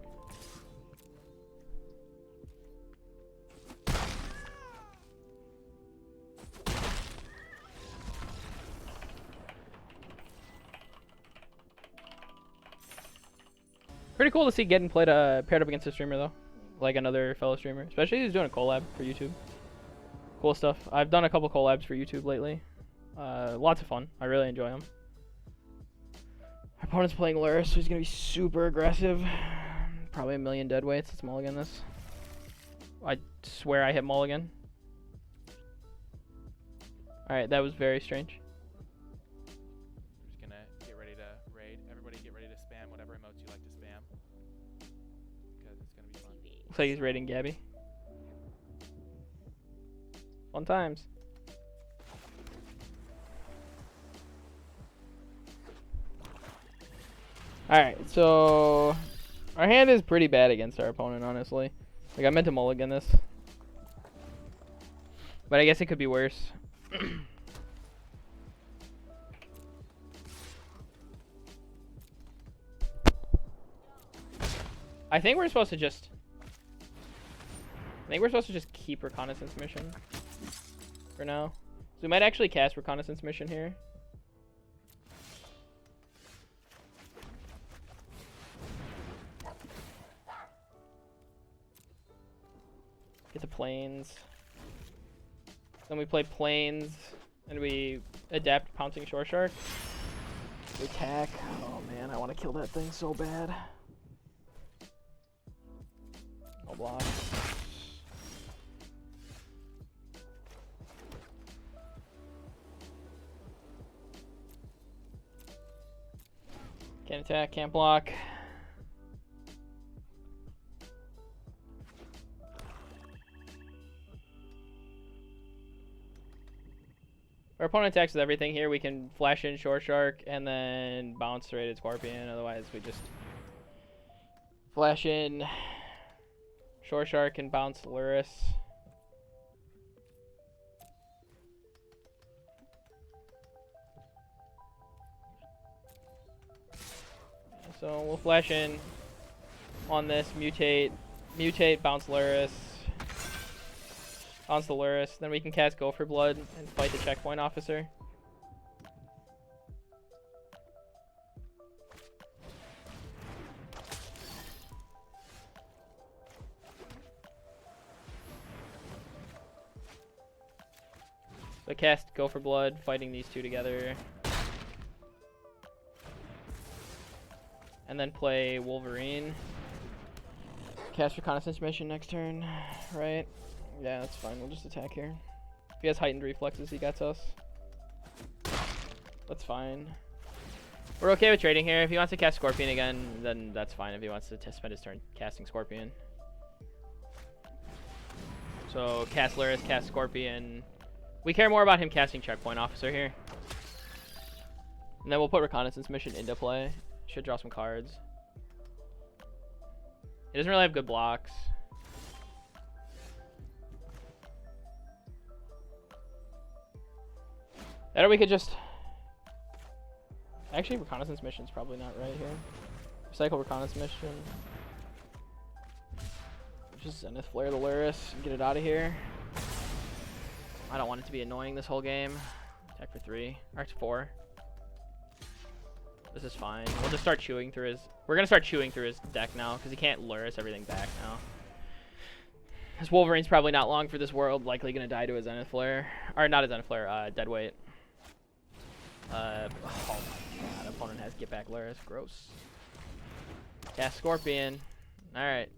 Pretty cool to see getting paired up against a streamer though, like another fellow streamer, especially if he's doing a collab for YouTube. Cool stuff. I've done a couple collabs for YouTube lately. Lots of fun. I really enjoy them. Our opponent's playing Luris, so he's gonna be super aggressive. Probably a million dead weights. Let's mulligan this. I swear I hit mulligan. All right, that was very strange. Looks like he's raiding Gabby. Fun times. Alright, so our hand is pretty bad against our opponent, honestly. Like, I meant to mulligan this. But I guess it could be worse. I think we're supposed to just keep reconnaissance mission for now. So we might actually cast reconnaissance mission here. Get the planes. Then we play planes and we adapt pouncing shore shark. We attack. Oh man, I want to kill that thing so bad. No blocks. Can't attack, can't block. Our opponent attacks with everything here. We can flash in Shore Shark and then bounce Rated Scorpion. Otherwise, we just flash in Shore Shark and bounce Luris. So we'll flash in on this, mutate, bounce Luris. Bounce the Luris, then we can cast Gopher Blood and fight the checkpoint officer. So cast Gopher Blood, fighting these two together. And then play Wolverine. Cast Reconnaissance mission next turn, right? Yeah, that's fine. We'll just attack here. If he has heightened reflexes, he gets us. That's fine. We're okay with trading here. If he wants to cast Scorpion again, then that's fine. If he wants to spend his turn casting Scorpion. So, cast Luris, cast Scorpion. We care more about him casting Checkpoint Officer here. And then we'll put Reconnaissance mission into play. Should draw some cards. He doesn't really have good blocks. Or we could just... Actually, Reconnaissance mission's probably not right here. Recycle Reconnaissance mission. Just Zenith Flare the Luris and get it out of here. I don't want it to be annoying this whole game. Attack for 3. Or 4. This is fine. We'll just start chewing through his... We're going to start chewing through his deck now, because he can't Luris everything back now. This Wolverine's probably not long for this world. Likely going to die to a Zenith Flare. Or not a Zenith Flare, Deadweight. Oh my god, opponent has Get Back Luris. Gross. Cast Scorpion. Alright.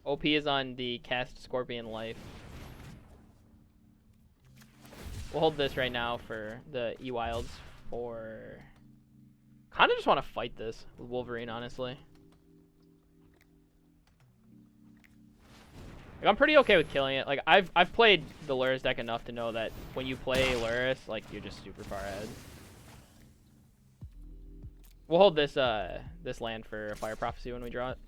OP is on the cast Scorpion life. We'll hold this right now for the E-Wilds for... Kinda just want to fight this with Wolverine, honestly. Like, I'm pretty okay with killing it. Like, I've played the Luris deck enough to know that when you play Luris, like, you're just super far ahead. We'll hold this this land for a Fire Prophecy when we draw it.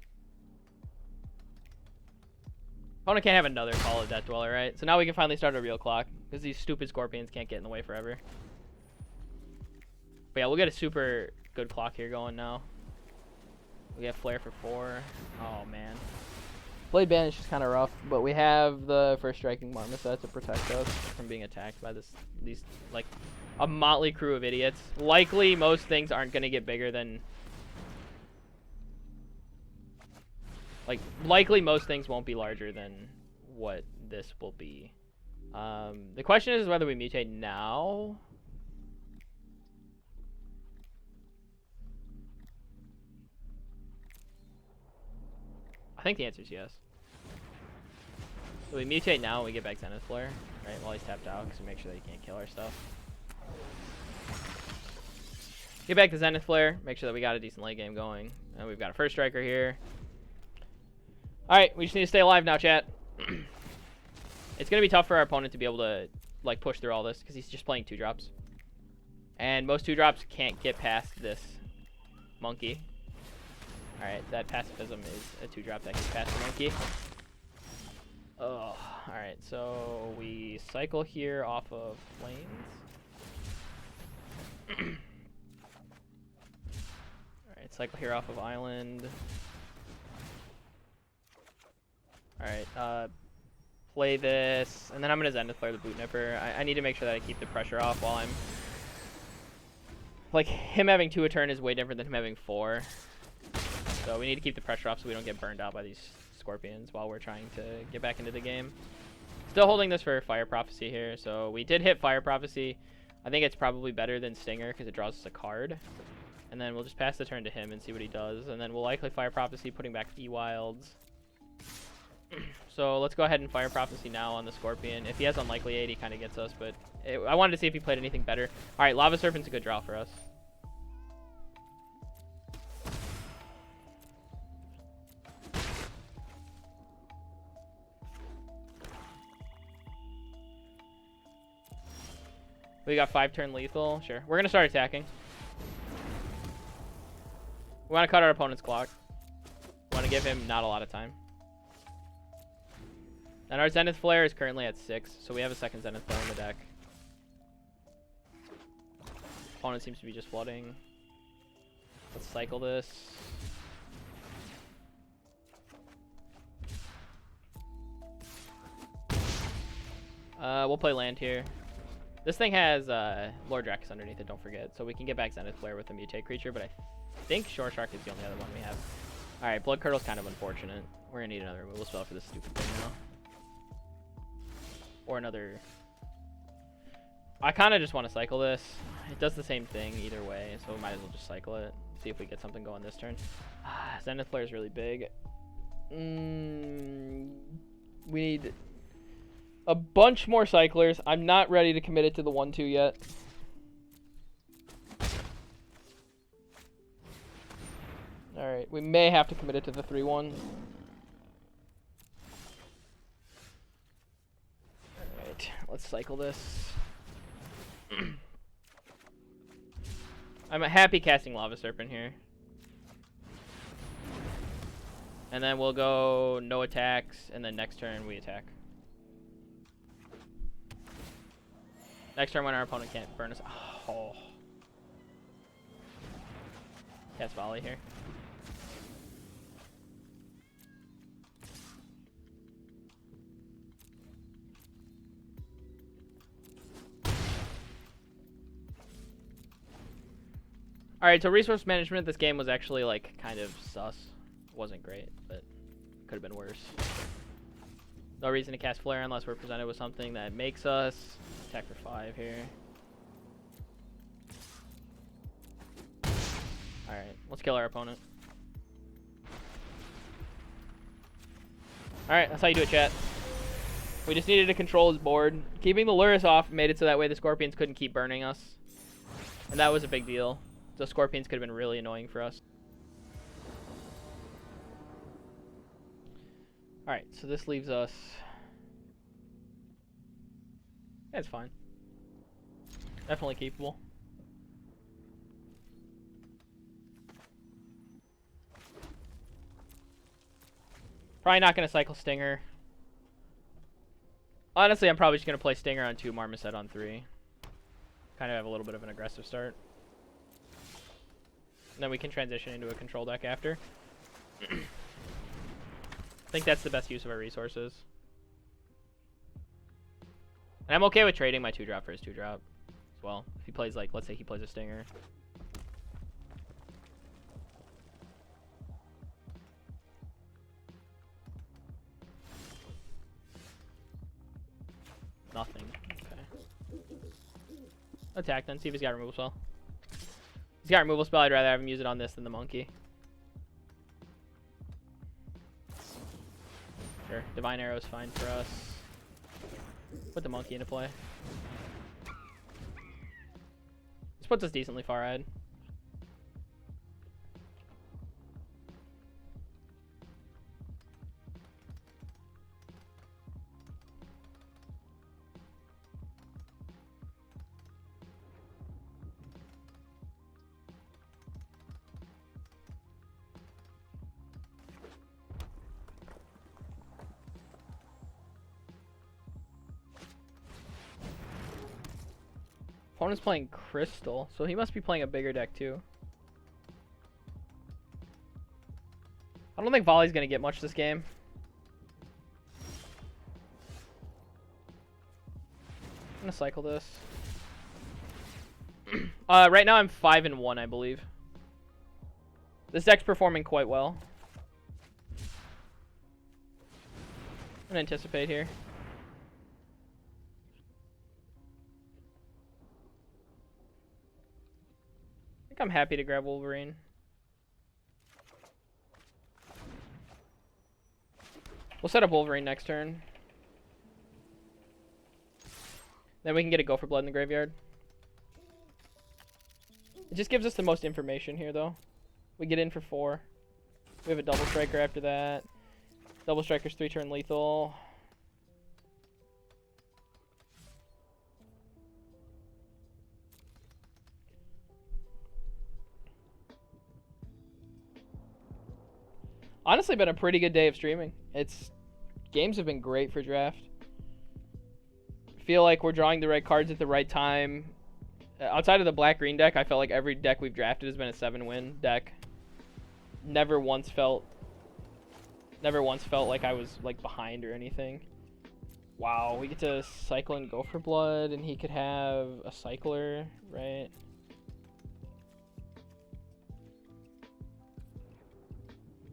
Opponent can't have another Call of Death Dweller, right? So now we can finally start a real clock, because these stupid Scorpions can't get in the way forever. But yeah, we'll get a super good clock here going now. We have Flare for 4. Oh, man. Blade Banish is kind of rough, but we have the first Striking Marmoset to protect us from being attacked by these like, a motley crew of idiots. Likely, most things aren't going to get bigger than... Like, likely most things won't be larger than what this will be. The question is whether we mutate now. I think the answer is yes. So we mutate now and we get back Zenith Flare, right, while he's tapped out, because we make sure that he can't kill our stuff. Get back to Zenith Flare, make sure that we got a decent late game going. And we've got a first striker here. Alright, we just need to stay alive now, chat. It's gonna be tough for our opponent to be able to like push through all this because he's just playing 2-drops, and most 2-drops can't get past this monkey. All right, that pacifism is a 2-drop that gets past the monkey. Oh, all right. So we cycle here off of flames. All right, cycle here off of island. All right, play this, and then I'm gonna Zenith Flare the Boot Nipper. I need to make sure that I keep the pressure off while I'm... Like, him having 2 a turn is way different than him having 4. So we need to keep the pressure off so we don't get burned out by these scorpions while we're trying to get back into the game. Still holding this for Fire Prophecy here, so we did hit Fire Prophecy. I think it's probably better than Stinger because it draws us a card. And then we'll just pass the turn to him and see what he does, and then we'll likely Fire Prophecy, putting back E-Wilds. So let's go ahead and Fire Prophecy now on the Scorpion. If he has Unlikely Aid, he kind of gets us, but I wanted to see if he played anything better. All right, Lava Serpent's a good draw for us. We got 5-turn lethal. Sure. We're going to start attacking. We want to cut our opponent's clock. We want to give him not a lot of time. And our Zenith Flare is currently at 6, so we have a second Zenith Flare in the deck. Opponent seems to be just flooding. Let's cycle this. We'll play land here. This thing has Lord Drax underneath it, don't forget. So we can get back Zenith Flare with a Mutate creature, but I think Shore Shark is the only other one we have. Alright, Blood Curdle's kind of unfortunate. We're going to need another removal spell for this stupid thing now. Or another... I kind of just want to cycle this. It does the same thing either way, so we might as well just cycle it. See if we get something going this turn. Zenith Flare is really big. We need a bunch more cyclers. I'm not ready to commit it to the 1-2 yet. Alright, we may have to commit it to the 3-1. Alright, let's cycle this. I'm happy casting Lava Serpent here. And then we'll go no attacks, and then next turn we attack. Next turn when our opponent can't burn us. Oh. Cast Volley here. Alright, so resource management this game was actually like kind of sus. Wasn't great, but could have been worse. No reason to cast Flare unless we're presented with something that makes us attack for 5 here. Alright, let's kill our opponent. Alright, that's how you do it, chat. We just needed to control his board. Keeping the Lurrus off made it so that way the Scorpions couldn't keep burning us. And that was a big deal. The Scorpions could have been really annoying for us. Alright, so this leaves us... That's fine. Definitely keepable. Probably not going to cycle Stinger. Honestly, I'm probably just going to play Stinger on 2, Marmoset on 3. Kind of have a little bit of an aggressive start. And then we can transition into a control deck after. I think that's the best use of our resources. And I'm okay with trading my 2-drop for his 2-drop as well. If he plays, like, let's say he plays a Stinger. Nothing. Okay. Attack then, see if he's got removal spell. If he's got removal spell, I'd rather have him use it on this than the monkey. Sure, Divine Arrow is fine for us. Put the monkey into play. This puts us decently far ahead. Opponent's playing Crystal, so he must be playing a bigger deck too. I don't think Volley's gonna get much this game. I'm gonna cycle this. Right now I'm 5-1, I believe. This deck's performing quite well. I'm gonna anticipate here. I think I'm happy to grab Wolverine. We'll set up Wolverine next turn. Then we can get a Go for Blood in the graveyard. It just gives us the most information here, though. We get in for 4. We have a Double Striker after that. Double Striker's 3-turn lethal. Honestly, been a pretty good day of streaming. Games have been great for draft. Feel like we're drawing the right cards at the right time. Outside of the black-green deck, I felt like every deck we've drafted has been a 7-win deck. Never once felt like I was like behind or anything. Wow, we get to cycle and Go for Blood, and he could have a cycler, right?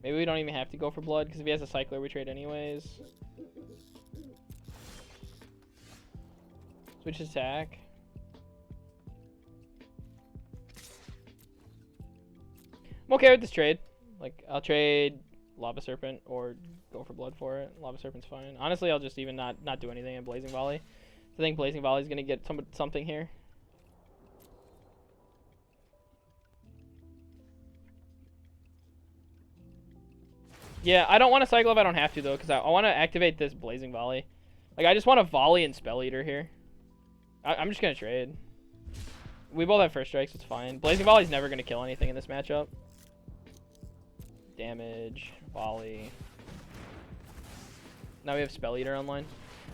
Maybe we don't even have to Go for Blood, because if he has a cycler, we trade anyways. Switch attack. I'm okay with this trade. Like, I'll trade Lava Serpent or Go for Blood for it. Lava Serpent's fine. Honestly, I'll just even not do anything in Blazing Volley. I think Blazing Volley is going to get something here. Yeah, I don't want to cycle if I don't have to, though, because I want to activate this Blazing Volley. Like, I just want to Volley and Spell Eater here. I'm just going to trade. We both have first strikes, it's fine. Blazing Volley's never going to kill anything in this matchup. Damage, Volley. Now we have Spell Eater online.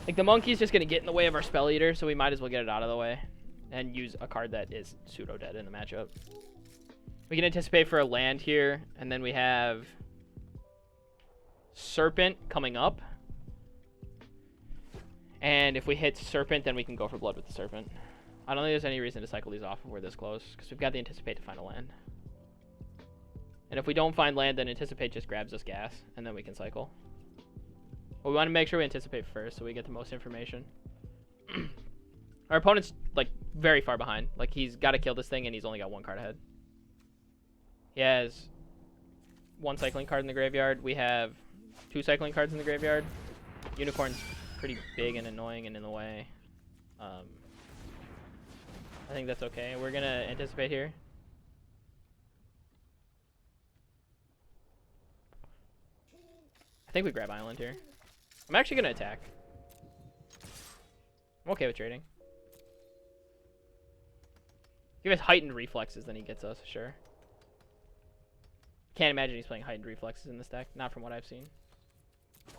Like, the Monkey's just going to get in the way of our Spell Eater, so we might as well get it out of the way. And use a card that is pseudo-dead in the matchup. We can anticipate for a land here, and then we have Serpent coming up. And if we hit Serpent, then we can Go for Blood with the Serpent. I don't think there's any reason to cycle these off if we're this close, because we've got the Anticipate to find a land. And if we don't find land, then Anticipate just grabs us gas, and then we can cycle. But we want to make sure we Anticipate first, so we get the most information. Our opponent's, like, very far behind. Like, he's got to kill this thing, and he's only got 1 card ahead. He has 1 cycling card in the graveyard. We have 2 cycling cards in the graveyard. Unicorn's pretty big and annoying and in the way. I think that's okay. We're going to Anticipate here. I think we grab Island here. I'm actually going to attack. I'm okay with trading. Give us heightened reflexes, then he gets us, sure. Can't imagine he's playing heightened reflexes in this deck, not from what I've seen.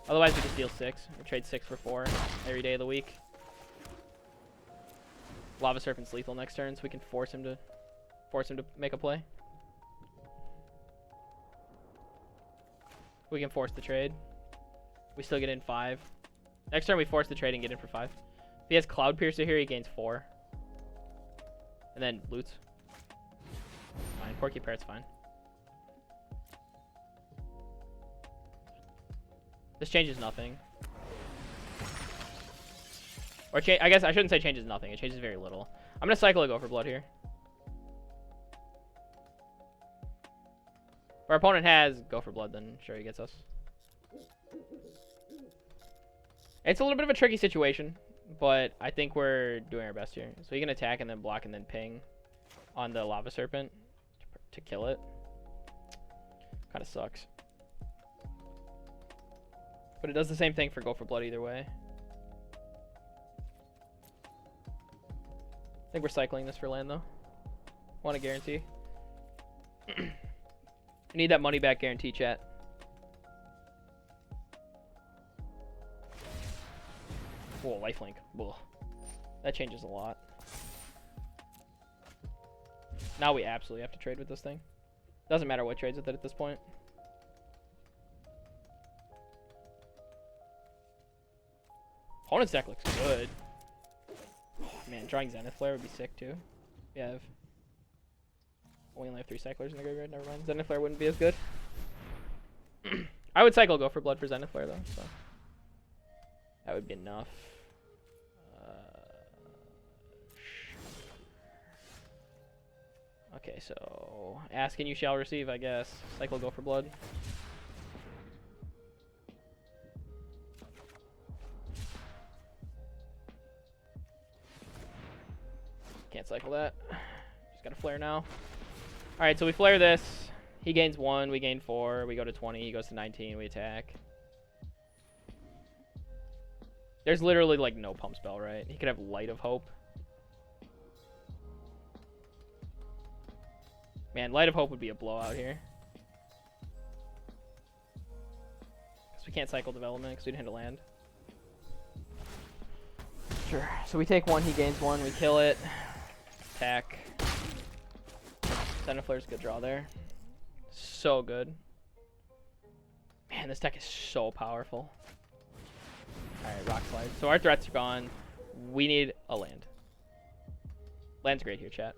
Otherwise, we just deal 6. We trade 6 for 4 every day of the week. Lava Serpent's lethal next turn, so we can force him to make a play. We can force the trade. We still get in 5. Next turn, we force the trade and get in for 5. If he has Cloud Piercer here, he gains 4. And then loots. Fine. Porky Parrot's fine. This changes nothing. Or I guess I shouldn't say changes nothing. It changes very little. I'm going to cycle a Go for Blood here. If our opponent has Go for Blood, then sure he gets us. It's a little bit of a tricky situation, but I think we're doing our best here. So he can attack and then block and then ping on the Lava Serpent to kill it. Kind of sucks. But it does the same thing for Go for Blood either way. I think we're cycling this for land though. Want a guarantee. I need that money back guarantee, chat. Whoa, lifelink. Whoa. That changes a lot. Now we absolutely have to trade with this thing. Doesn't matter what trades with it at this point. Opponent's deck looks good. Oh, man, drawing Zenith Flare would be sick too. We have... We only have 3 cyclers in the graveyard, never mind. Zenith Flare wouldn't be as good. I would cycle Go for Blood for Zenith Flare though, so... That would be enough. Okay, so... Ask and you shall receive, I guess. Cycle Go for Blood. Can't cycle that. Just gotta flare now. Alright, so we flare this. He gains 1, we gain 4, we go to 20, he goes to 19, we attack. There's literally like no pump spell, right? He could have Light of Hope. Man, Light of Hope would be a blowout here. Because we can't cycle development because we didn't hit a land. Sure. So we take 1, he gains 1, we kill it. Attack. Zenith Flare's a good draw there. So good. Man, this deck is so powerful. Alright, Rock Slide. So our threats are gone. We need a land. Land's great here, chat.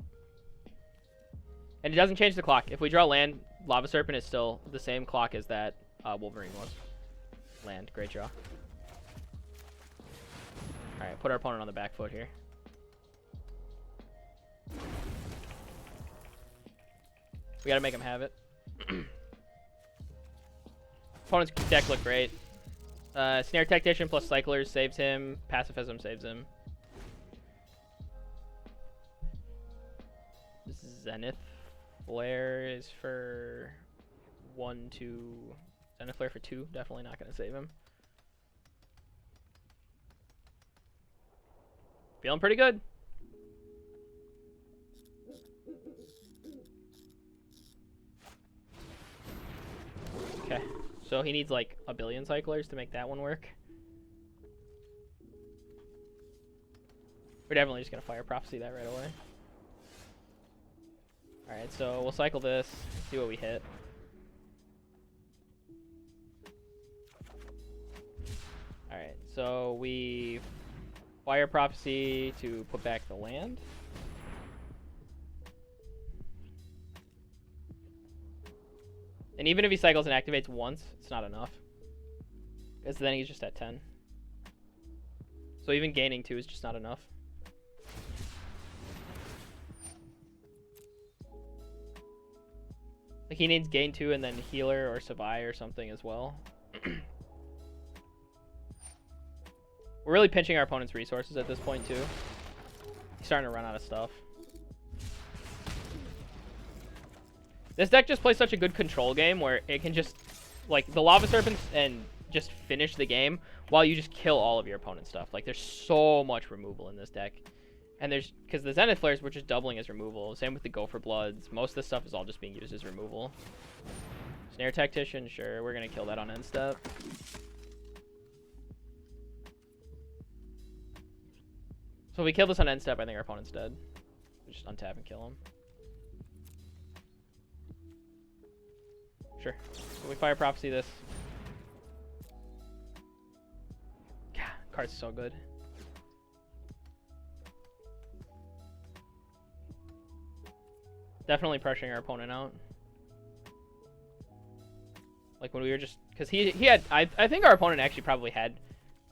And it doesn't change the clock. If we draw land, Lava Serpent is still the same clock as that Wolverine was. Land, great draw. Alright, put our opponent on the back foot here. We gotta make him have it. Opponent's deck looked great. Snare Tactician plus Cyclers saves him. Pacifism saves him. Zenith Flare is for 1, 2. Zenith Flare for 2. Definitely not gonna save him. Feeling pretty good. Okay, so he needs like a billion cyclers to make that one work. We're definitely just gonna Fire Prophecy that right away. Alright, so we'll cycle this, see what we hit. Alright, so we Fire Prophecy to put back the land. And even if he cycles and activates once, it's not enough. Because then he's just at 10. So even gaining 2 is just not enough. Like he needs gain 2 and then healer or Savai or something as well. We're really pinching our opponent's resources at this point too. He's starting to run out of stuff. This deck just plays such a good control game where it can just, like, the Lava Serpents and just finish the game while you just kill all of your opponent's stuff. Like, there's so much removal in this deck. And there's, because the Zenith Flares were just doubling as removal. Same with the Go for Bloods. Most of this stuff is all just being used as removal. Snare Tactician, sure, we're going to kill that on end step. So if we kill this on end step, I think our opponent's dead. We just untap and kill him. Sure. So we Fire Prophecy this. God, card's so good. Definitely pressuring our opponent out. Like when we were just, because he had, I think our opponent actually probably had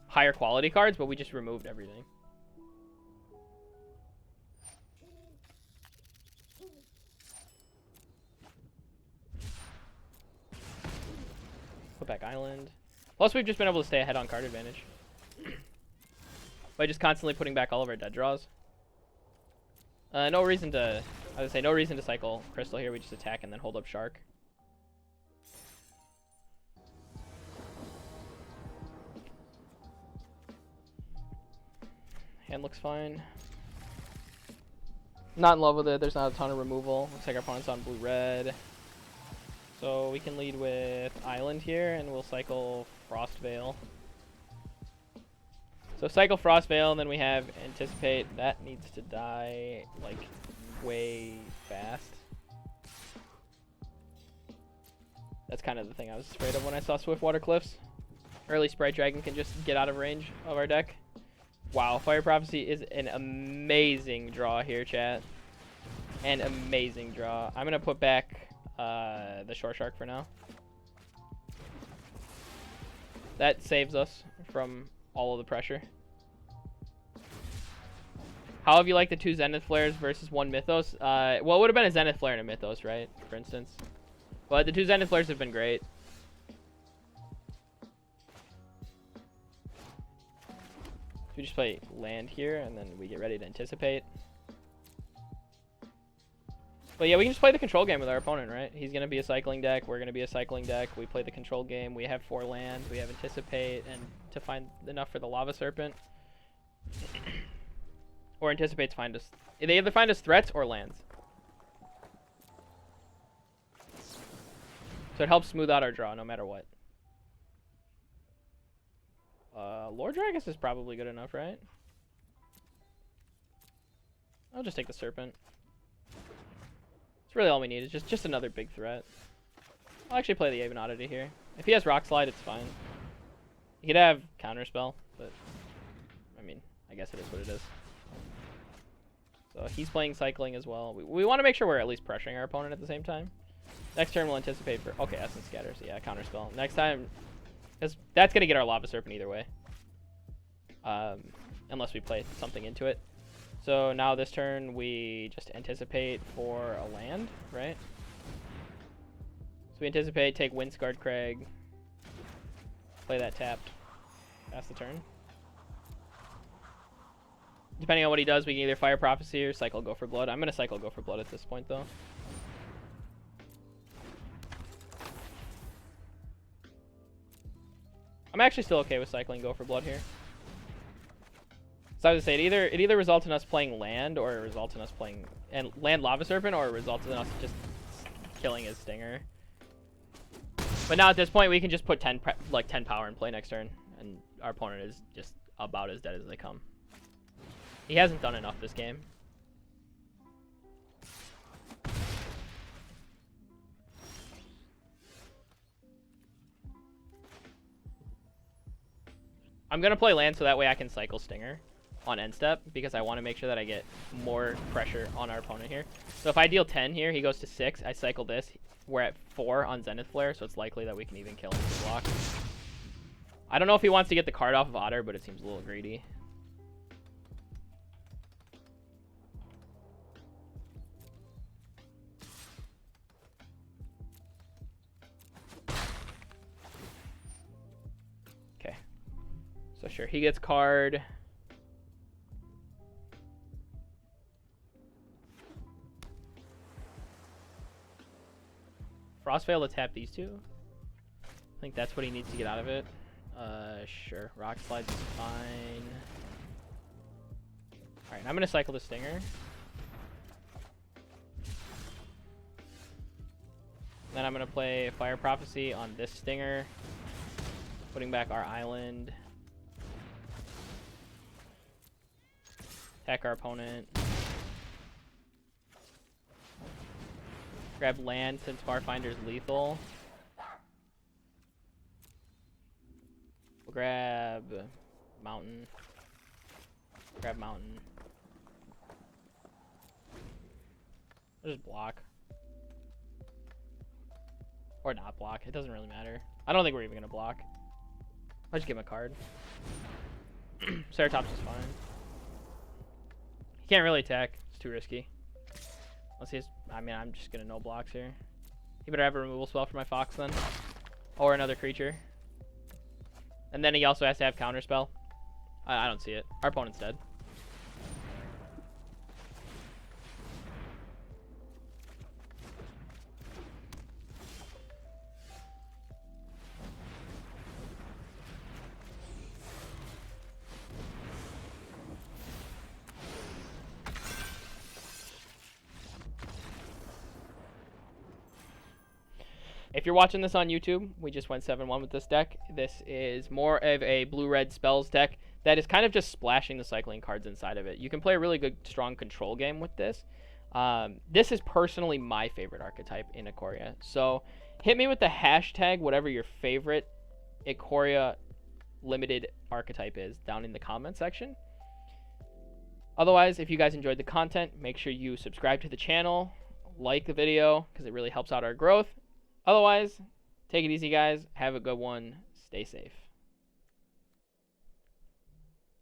higher quality cards, but we just removed everything. Put back Island. Plus, we've just been able to stay ahead on card advantage by just constantly putting back all of our dead draws. No reason to, I would say, no reason to cycle Crystal here. We just attack and then hold up Shark. Hand looks fine. Not in love with it. There's not a ton of removal. Looks like our opponent's on blue-red. So we can lead with Island here, and we'll cycle Frost Veil. So cycle Frost Veil, and then we have Anticipate. That needs to die, like, way fast. That's kind of the thing I was afraid of when I saw Swiftwater Cliffs. Early Sprite Dragon can just get out of range of our deck. Wow, Fire Prophecy is an amazing draw here, chat. An amazing draw. I'm going to put back the Short Shark for now. That saves us from all of the pressure. How have you liked the 2 Zenith Flares versus 1 Mythos? Well, it would have been a Zenith Flare and a Mythos, right? For instance. But the 2 Zenith Flares have been great. So we just play land here, and then we get ready to anticipate. But yeah, we can just play the control game with our opponent, right? He's going to be a cycling deck. We're going to be a cycling deck. We play the control game. We have 4 lands. We have anticipate and to find enough for the Lava Serpent. Or anticipate to find us. They either find us threats or lands. So it helps smooth out our draw no matter what. Lord Dragus is probably good enough, right? I'll just take the Serpent. It's really all we need. It's just another big threat. I'll actually play the Aven Oddity here. If he has Rock Slide, it's fine. He could have Counterspell, but I mean, I guess it is what it is. So he's playing Cycling as well. We want to make sure we're at least pressuring our opponent at the same time. Next turn we'll anticipate for... Okay, Essence Scatters. Yeah, Counterspell. Next time... Because that's going to get our Lava Serpent either way. Unless we play something into it. So now this turn we just anticipate for a land, right? So we anticipate, take Windscarred Crag. Play that tapped. Pass the turn. Depending on what he does, we can either Fire Prophecy or cycle Go for Blood. I'm going to cycle Go for Blood at this point, though. I'm actually still okay with cycling Go for Blood here. So I would say it either results in us playing land, or it results in us playing land Lava Serpent, or it results in us just killing his Stinger. But now at this point, we can just put 10 power in play next turn, and our opponent is just about as dead as they come. He hasn't done enough this game. I'm going to play land so that way I can cycle Stinger on end step, because I want to make sure that I get more pressure on our opponent here. So if I deal 10 here, he goes to 6, I cycle this. We're at 4 on Zenith Flare, so it's likely that we can even kill him with the block. I don't know if he wants to get the card off of Otter, but it seems a little greedy. Okay. So sure, he gets card. Frostveil to tap these two. I think that's what he needs to get out of it. Sure. Rock Slide's fine. Alright, I'm going to cycle the Stinger. Then I'm going to play Fire Prophecy on this Stinger. Putting back our island. Attack our opponent. Grab land since Farfinder's lethal. We'll grab mountain. Grab mountain. We'll just block. Or not block. It doesn't really matter. I don't think we're even going to block. I'll just give him a card. Ceratops is fine. He can't really attack. It's too risky. Unless he's... I mean, I'm just going to no blocks here. He better have a removal spell for my Fox then. Or another creature. And then he also has to have Counterspell. I don't see it. Our opponent's dead. If you're watching this on YouTube, we just went 7-1 with this deck. This is more of a blue-red spells deck that is kind of just splashing the cycling cards inside of it. You can play a really good, strong control game with this. This is personally my favorite archetype in Ikoria. So hit me with the hashtag, whatever your favorite Ikoria limited archetype is, down in the comment section. Otherwise, if you guys enjoyed the content, make sure you subscribe to the channel, like the video, because it really helps out our growth. Otherwise, take it easy, guys. Have a good one. Stay safe.